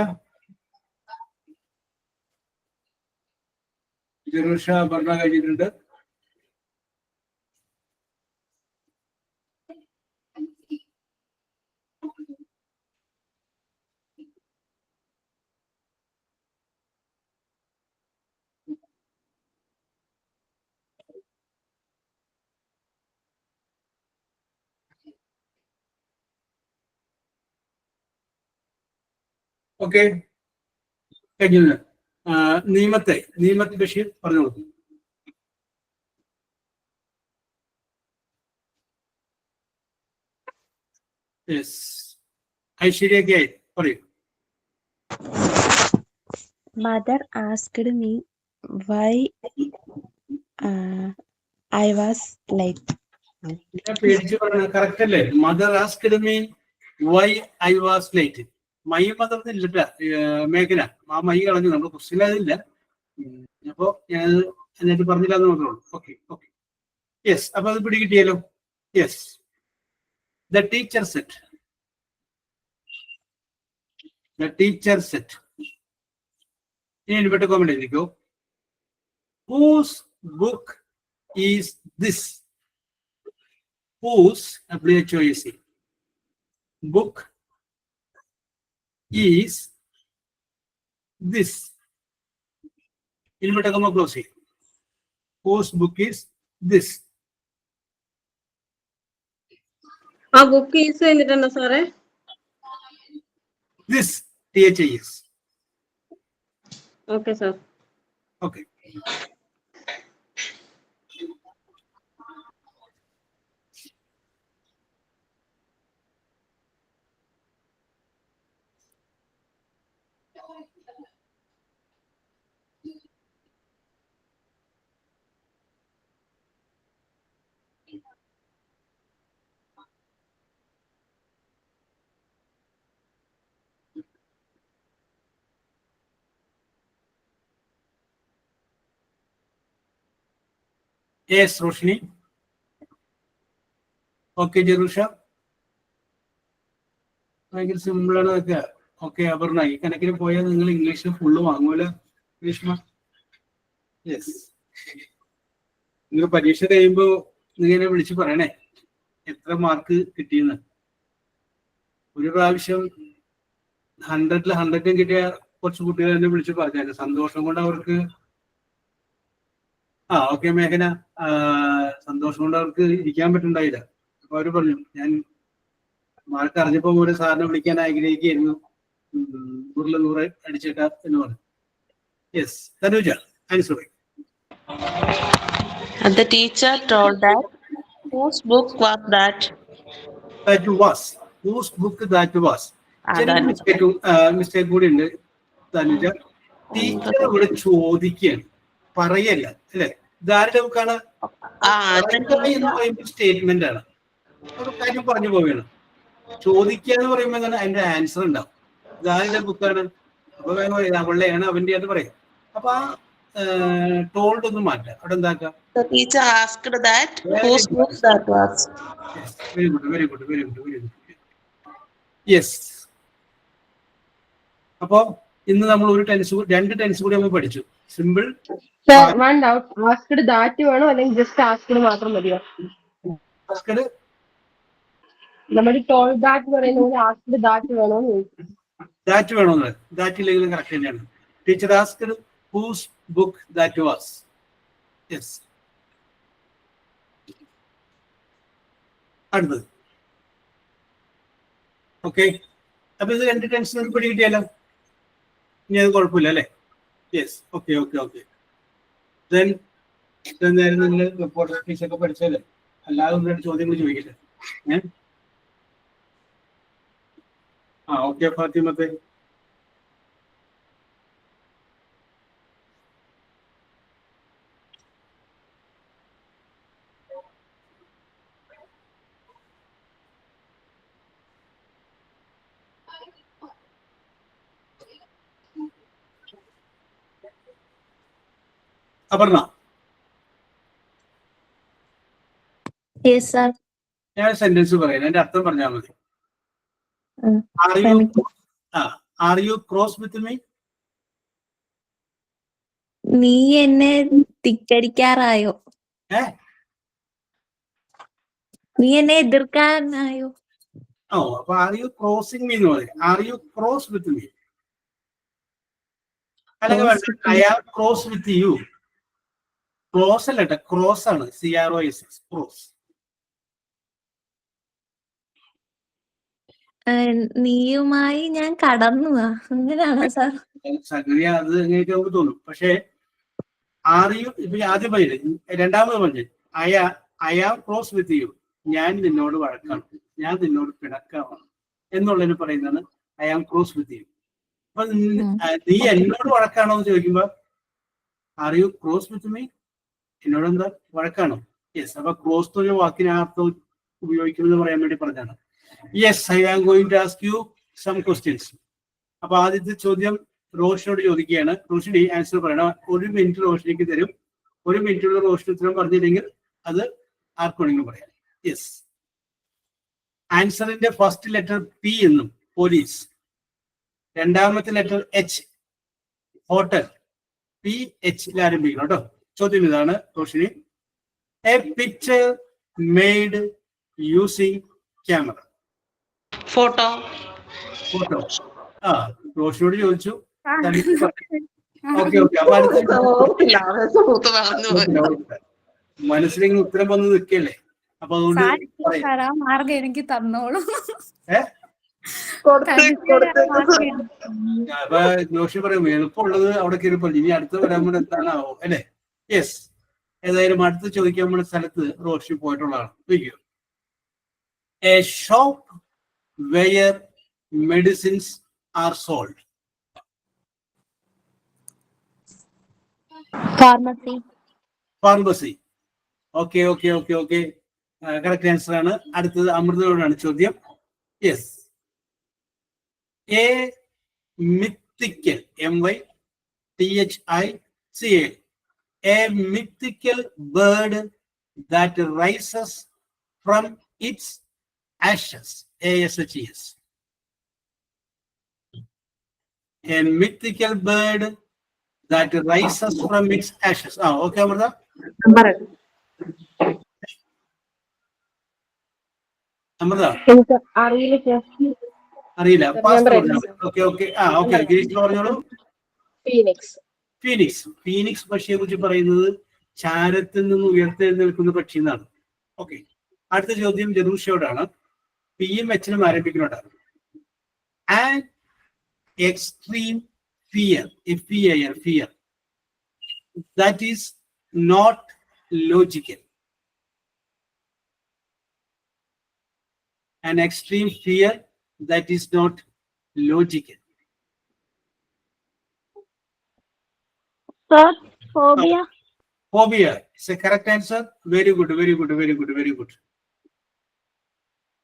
ജെറൂഷ പറഞ്ഞ കഴിഞ്ഞിട്ടുണ്ട്. ഓക്കെ, കഴിഞ്ഞില്ല. നിയമത്തെ ബഷീർ പറഞ്ഞു കൊടുക്കും. യെസ്, ഐശ്വര്യ പറയൂ.
Mother asked me why I was late.
പേടിച്ച് പറഞ്ഞ കറക്റ്റ് അല്ലേ? Mother asked me why I was late. My mother ഇല്ല മേഘന, ആ മൈ കളഞ്ഞു. നമ്മൾ ക്വസ്റ്റ്യൻ അതില്ല. അപ്പോ ഞാൻ എന്നിട്ട് പറഞ്ഞില്ല എന്ന് മാത്രമേ ഉള്ളൂ. ഓക്കെ. യെസ്. അപ്പൊ അത് പിടികിട്ടിയല്ലോ. യെസ്. The teacher said. ഇനി ഇൻവെർട്ടഡ് കോമ എഴുതിക്കോ. Whose book is this? Whose, WHOSE, book is this? Inverted comma close. Whose book is this?
ആ ബുക്ക് ഈസ് കഴിഞ്ഞിട്ടുണ്ടോ സാറേ?
This, THIS.
Okay sir.
Okay. Yes, Roshni. Okay Jerusha, ഭയങ്കര സിമ്പിളാണ് അതൊക്കെ. ഓക്കെ അപർണ, ഈ കണക്കിന് പോയാൽ നിങ്ങൾ ഇംഗ്ലീഷിൽ ഫുള്ള് വാങ്ങൂല ഗ്രീഷ്മ? യെസ്. നിങ്ങൾ പരീക്ഷ കഴിയുമ്പോൾ നിങ്ങനെ വിളിച്ച് പറയണേ എത്ര മാർക്ക് കിട്ടിയെന്ന്. ഒരു പ്രാവശ്യം 100-ൽ 100 കിട്ടിയ കുറച്ച് കുട്ടികൾ എന്നെ വിളിച്ച് പറഞ്ഞാൽ സന്തോഷം കൊണ്ട് അവർക്ക് ഓക്കെ മേഘന, സന്തോഷം കൊണ്ട് അവർക്ക് ഇരിക്കാൻ പറ്റുന്നുണ്ടായില്ല. അപ്പൊ അവര് പറഞ്ഞു ഞാൻ മാർക്ക് അറിഞ്ഞപ്പോ ഒരു സാറിനെ വിളിക്കാൻ ആഗ്രഹിക്കുകയായിരുന്നു, 100 അടിച്ചേക്കാം എന്ന് പറഞ്ഞു. Yes Tanuja, answer.
The teacher told that whose book was that?
That was. Whose book that was? Mistake കൂടി ഉണ്ട് തനുജ. ടീച്ചർ ഇവിടെ ചോദിക്കുകയാണ്, പറയല്ല അല്ലെ. ഇതാരുടെ ബുക്കാണ്? സ്റ്റേറ്റ്മെന്റ് ആണ്, ഒരു കാര്യം പറഞ്ഞു പോവുകയാണ്. ചോദിക്കുക എന്ന് പറയുമ്പോൾ തന്നെ അതിന്റെ ആൻസർ ഉണ്ടാവും. ഇതാരുടെ ബുക്കാണ്? അപ്പൊ വേഗം പറയാം അവളുടെയാണ്, അവന്റെ ആയിട്ട് പറയാം. അപ്പൊ told ഒന്ന് മാറ്റാം. അവിടെ എന്താക്കാം?
The teacher asked that whose book that was.
Very good, very good, very good, very good. Yes. അപ്പൊ ഇന്ന് നമ്മൾ ഒരു ടെൻസ്, 2 ടെൻസ് കൂടി നമ്മൾ പഠിച്ചു. Simple.
One doubt, asked that വേണോ അല്ലെങ്കിൽ ജസ്റ്റ് ആസ്ക്ഡ് മാത്രം മതിയോ?
ആസ്ക്ഡ്
നമ്മൾ ടോൾഡ് ദാറ്റ് പറയുന്നത് ആസ്ക്ഡ് ദാറ്റ് വേണോ?
ദാറ്റ് വേണോന്ന്. ദാറ്റ് ഇല്ലെങ്കിലും കറക്റ്റ് തന്നെയാണ്. Teacher asked whose book that was. Yes. അടുത്തത്. ഓക്കെ, അപ്പൊ ഇത് 2 ടെൻസ് പിടി കിട്ടിയാലോ? ഇനി അത് കുഴപ്പമില്ല അല്ലേ? Yes. Okay okay okay. Then നേരം നിങ്ങൾ റിപ്പോർട്ടർ ഫീസൊക്കെ പഠിച്ചല്ലേ, അല്ലാതെ 2 ചോദ്യങ്ങൾ ചോദിക്കില്ല. ഓക്കെ ഫാത്തിമത്തെ. Aparna,
Yes, sir.
ഞാൻ സെന്റൻസ് പറയാം, അതിന്റെ അർത്ഥം പറഞ്ഞാൽ മതി. Are you cross with me?
നീ എന്നെ ധിക്കരിക്കാറായോ? നീ എന്നെ എതിർക്കാനായോ?
അപ്പൊ are you crossing me എന്ന് പറയും. Are you cross with me? അല്ലെങ്കിൽ I am cross with you. Cross അല്ല കേട്ടോ, ക്രോസ് ആണ്. CROS, cross.
നീയുമായി ഞാൻ കടന്നു, അങ്ങനെയാണോ സാർ?
സംഗതി അത് എങ്ങനെയൊക്കെ നമുക്ക് തോന്നും. പക്ഷെ ഇപ്പൊ ആദ്യം പറഞ്ഞില്ലേ, രണ്ടാമത് പറഞ്ഞു I am cross with you. ഞാൻ നിന്നോട് വഴക്കാണ്, ഞാൻ നിന്നോട് പിണക്കാണ് എന്നുള്ളതിന് പറയുന്നതാണ് I am cross with you. അപ്പൊ നീ എന്നോട് വഴക്കാണോ എന്ന് ചോദിക്കുമ്പോ Are you cross with me? എന്നോട് എന്താ വഴക്കാണോ? യെസ്. അപ്പൊ ക്രോസ് എന്നൊരു വാക്കിന് അർത്ഥം ഉപയോഗിക്കുന്നത് പറയാൻ വേണ്ടി പറഞ്ഞാണ്. Yes, I am going to ask you some questions. അപ്പൊ ആദ്യത്തെ ചോദ്യം റോഷനോട് ചോദിക്കുകയാണ്. റോഷിനി ആൻസർ പറയണം. 1 മിനിറ്റ് റോഷിനിക്ക് തരും. 1 മിനിറ്റുള്ള റോഷിന് ഉത്തരം പറഞ്ഞില്ലെങ്കിൽ അത് ആർക്കാണെങ്കിലും പറയാം. യെസ്. ആൻസറിന്റെ ഫസ്റ്റ് ലെറ്റർ പി എന്നും പോലീസ്, രണ്ടാമത്തെ ലെറ്റർ എച്ച് ഹോട്ടൽ, PH ആരംഭിക്കണം കേട്ടോ. ചോദ്യം ഇതാണ് Roshini. A picture made using camera.
Photo.
റോഷിനോട് ചോദിച്ചു. Okay okay. അപ്പൊ മനസ്സിലിങ്ങനെ ഉത്തരം വന്ന് നിൽക്കല്ലേ, അപ്പൊ അതുകൊണ്ട്
മാർഗം എനിക്ക് തന്നോളൂ.
അപ്പൊ ജോഷി പറയും എളുപ്പമുള്ളത് അവിടെ കയറി പറഞ്ഞു, ഇനി അടുത്ത് വരാൻ വേണ്ടി എന്താണാവോ അല്ലെ? യെസ്. ഏതായാലും അടുത്ത് ചോദിക്കാൻ വേണ്ട സ്ഥലത്ത് റോഷി പോയിട്ടുള്ളതാണ്. ചോദിക്കൂ. A shop where medicines are sold. Pharmacy. Okay okay okay okay, correct answer ആണ്. അടുത്തത് അമൃതയോടാണ് ചോദ്യം. Yes. A mythical, MYTHICAL, a mythical bird that rises from its ashes. ASHES. A mythical bird that rises from its ashes. Okay, Amrita? Amrita? അറിയില്ല. Okay okay. ഓക്കെ, ഗിരീഷ് പറഞ്ഞോളൂ. ഫീനിക്സ് പക്ഷിയെ കുറിച്ച് പറയുന്നത് ചാരത്തിൽ നിന്ന് ഉയർത്തെഴുന്നേൽക്കുന്ന പക്ഷി എന്നാണ്. ഓക്കെ, അടുത്ത ചോദ്യം ജനൂഷയോടാണ്. പിയും എച്ചിനും ആരംഭിക്കുന്നോടാണ്. And extreme fear, fear that is not logical. An extreme fear that is not logical.
Sir, phobia.
Phobia is a correct answer. Very good.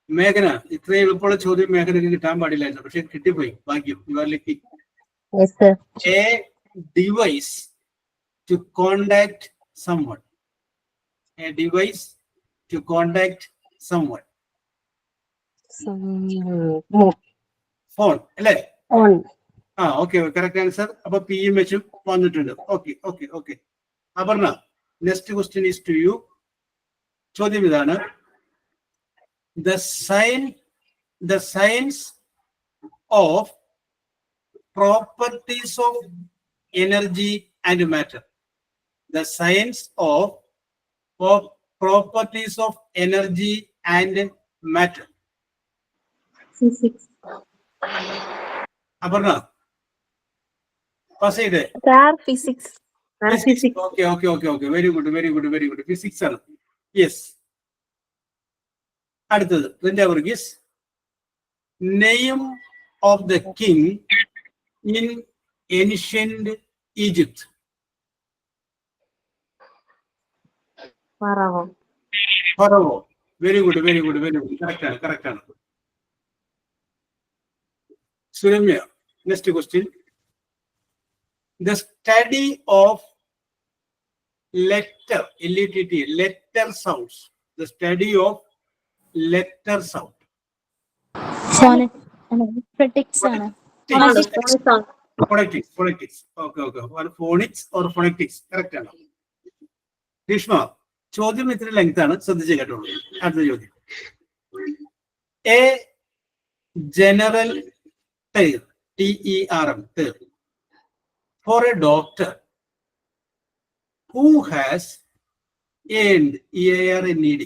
മേഘന, ഇത്രയും എളുപ്പമുള്ള ചോദ്യം മേഘനക്ക് കിട്ടാൻ പാടില്ലായിരുന്നു, പക്ഷെ കിട്ടിപ്പോയി. ഭാഗ്യം. You are lucky.
Yes, sir.
A device to contact someone. A device to contact someone. Phone, അല്ലേ?
On.
Okay, correct answer. അപ്പൊ പിയും വെച്ചും വന്നിട്ടുണ്ട്. Okay. Aparna, next question is to you. ചോദ്യം ഇതാണ്. The science of properties of energy and matter. The science of properties of energy and matter.
Physics.
Aparna, pass it.
Sir, physics.
Okay. Very good. Physics ആണ്. Yes. അടുത്തത് Linda Varghese. Name of the king in ancient Egypt.
Pharaoh.
Very good. Correct ആണ്. Surya, next question. The study of letter, LETT, letter sounds. The study of letter sound.
Phonetics ആണ്.
Phonetics. Okay. Phonics or phonetics. Correct ആണ്. Rishma, ചോദ്യം ഇത്തിരി ലെങ്ത് ആണ്, ശ്രദ്ധിച്ച് കേട്ടോളൂ. അടുത്ത ചോദ്യം. A general term, TERM, term, for a doctor who has earned EARNED,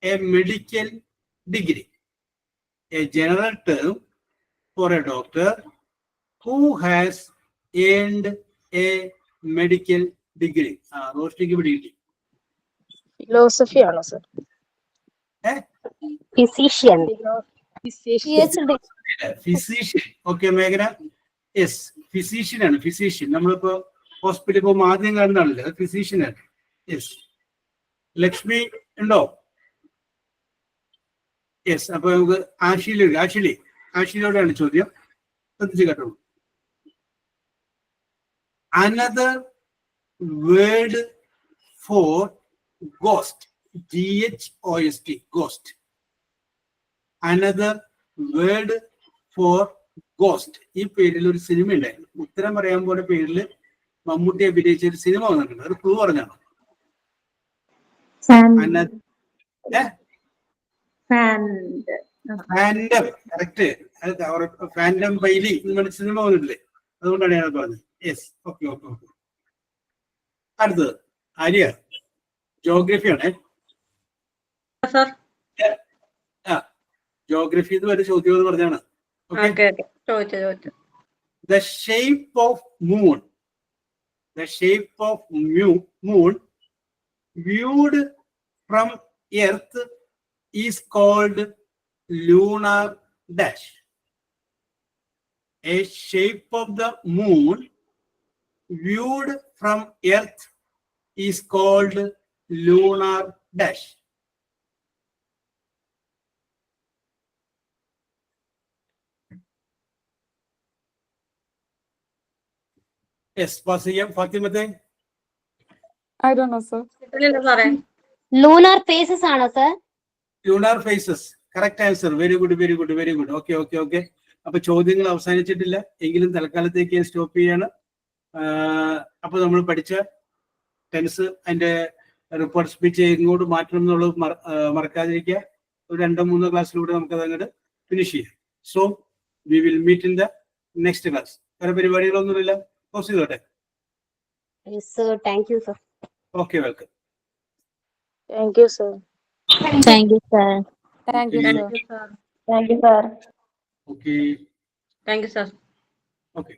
a medical degree. A general term for a doctor who has earned a medical degree. Roshniക്ക് പിടികിട്ടി.
ഫിലോസഫി ആണോ സർ?
Physician.
Physician. Okay, മേഘന. യെസ്, ഫിസീഷ്യൻ ആണ്. ഫിസീഷ്യൻ നമ്മളിപ്പോ ഹോസ്പിറ്റലിൽ പോകുമ്പോൾ ആദ്യം കാണുന്നതാണല്ലോ, ഫിസീഷ്യൻ ആണ്. യെസ്. ലക്ഷ്മി ഉണ്ടോ? യെസ്. അപ്പൊ നമുക്ക് ആഷിലോടാണ് ചോദ്യം, ശ്രദ്ധിച്ച് കേട്ടോളൂ. Another word for ghost, GHOST, ghost. Another word for ghost. ഈ പേരിൽ ഒരു സിനിമ ഉണ്ടായിരുന്നു. ഉത്തരം പറയാൻ പോലെ പേരിൽ മമ്മൂട്ടി അഭിനയിച്ച ഒരു സിനിമ വന്നിട്ടുണ്ട്. ഒരു ക്ലൂ പറഞ്ഞാണ്. കറക്റ്റ്. ഫാൻഡം ബൈലി എന്ന് പറഞ്ഞ സിനിമ വന്നിട്ടില്ലേ, അതുകൊണ്ടാണ് ഞാൻ പറഞ്ഞത്. യെസ്. ഓക്കെ. അടുത്തത് ആര്യ, ജോഗ്രഫി ആണ്. ജോഗ്രഫി എന്ന് പറഞ്ഞ ചോദ്യം എന്ന് പറഞ്ഞാണ്. The shape of moon viewed from Earth is called lunar dash. A shape of the moon viewed from Earth is called lunar dash. Yes, Fatimate.
I don't know, sir.
Lunar phases ആണോ sir?
lunar phases. Correct answer. Very good, very good, very good. Okay, okay, okay. അപ്പൊ ചോദ്യങ്ങൾ അവസാനിച്ചിട്ടില്ല എങ്കിലും തൽക്കാലത്തേക്ക് സ്റ്റോപ്പ് ചെയ്യാണ്. അപ്പൊ നമ്മൾ പഠിച്ച ടെൻസ് അതിന്റെ റിപ്പോർട്ട് സ്പീച്ച് ഇങ്ങോട്ട് മാറ്റണം എന്നുള്ളത് മറക്കാതിരിക്കുക. ഒരു 2-3 ക്ലാസ്സിലൂടെ നമുക്കത് അങ്ങോട്ട് ഫിനിഷ് ചെയ്യാം. So we will meet in the next class. വേറെ പരിപാടികളൊന്നുമില്ല. പോസ് ചെയ്തോട്ടെ.
Thank you sir.
Okay, welcome.
Thank you, sir.
Thank you, sir.
Thank you,
Okay.
sir.
Thank you, sir.
Okay.
Thank you sir.
Okay.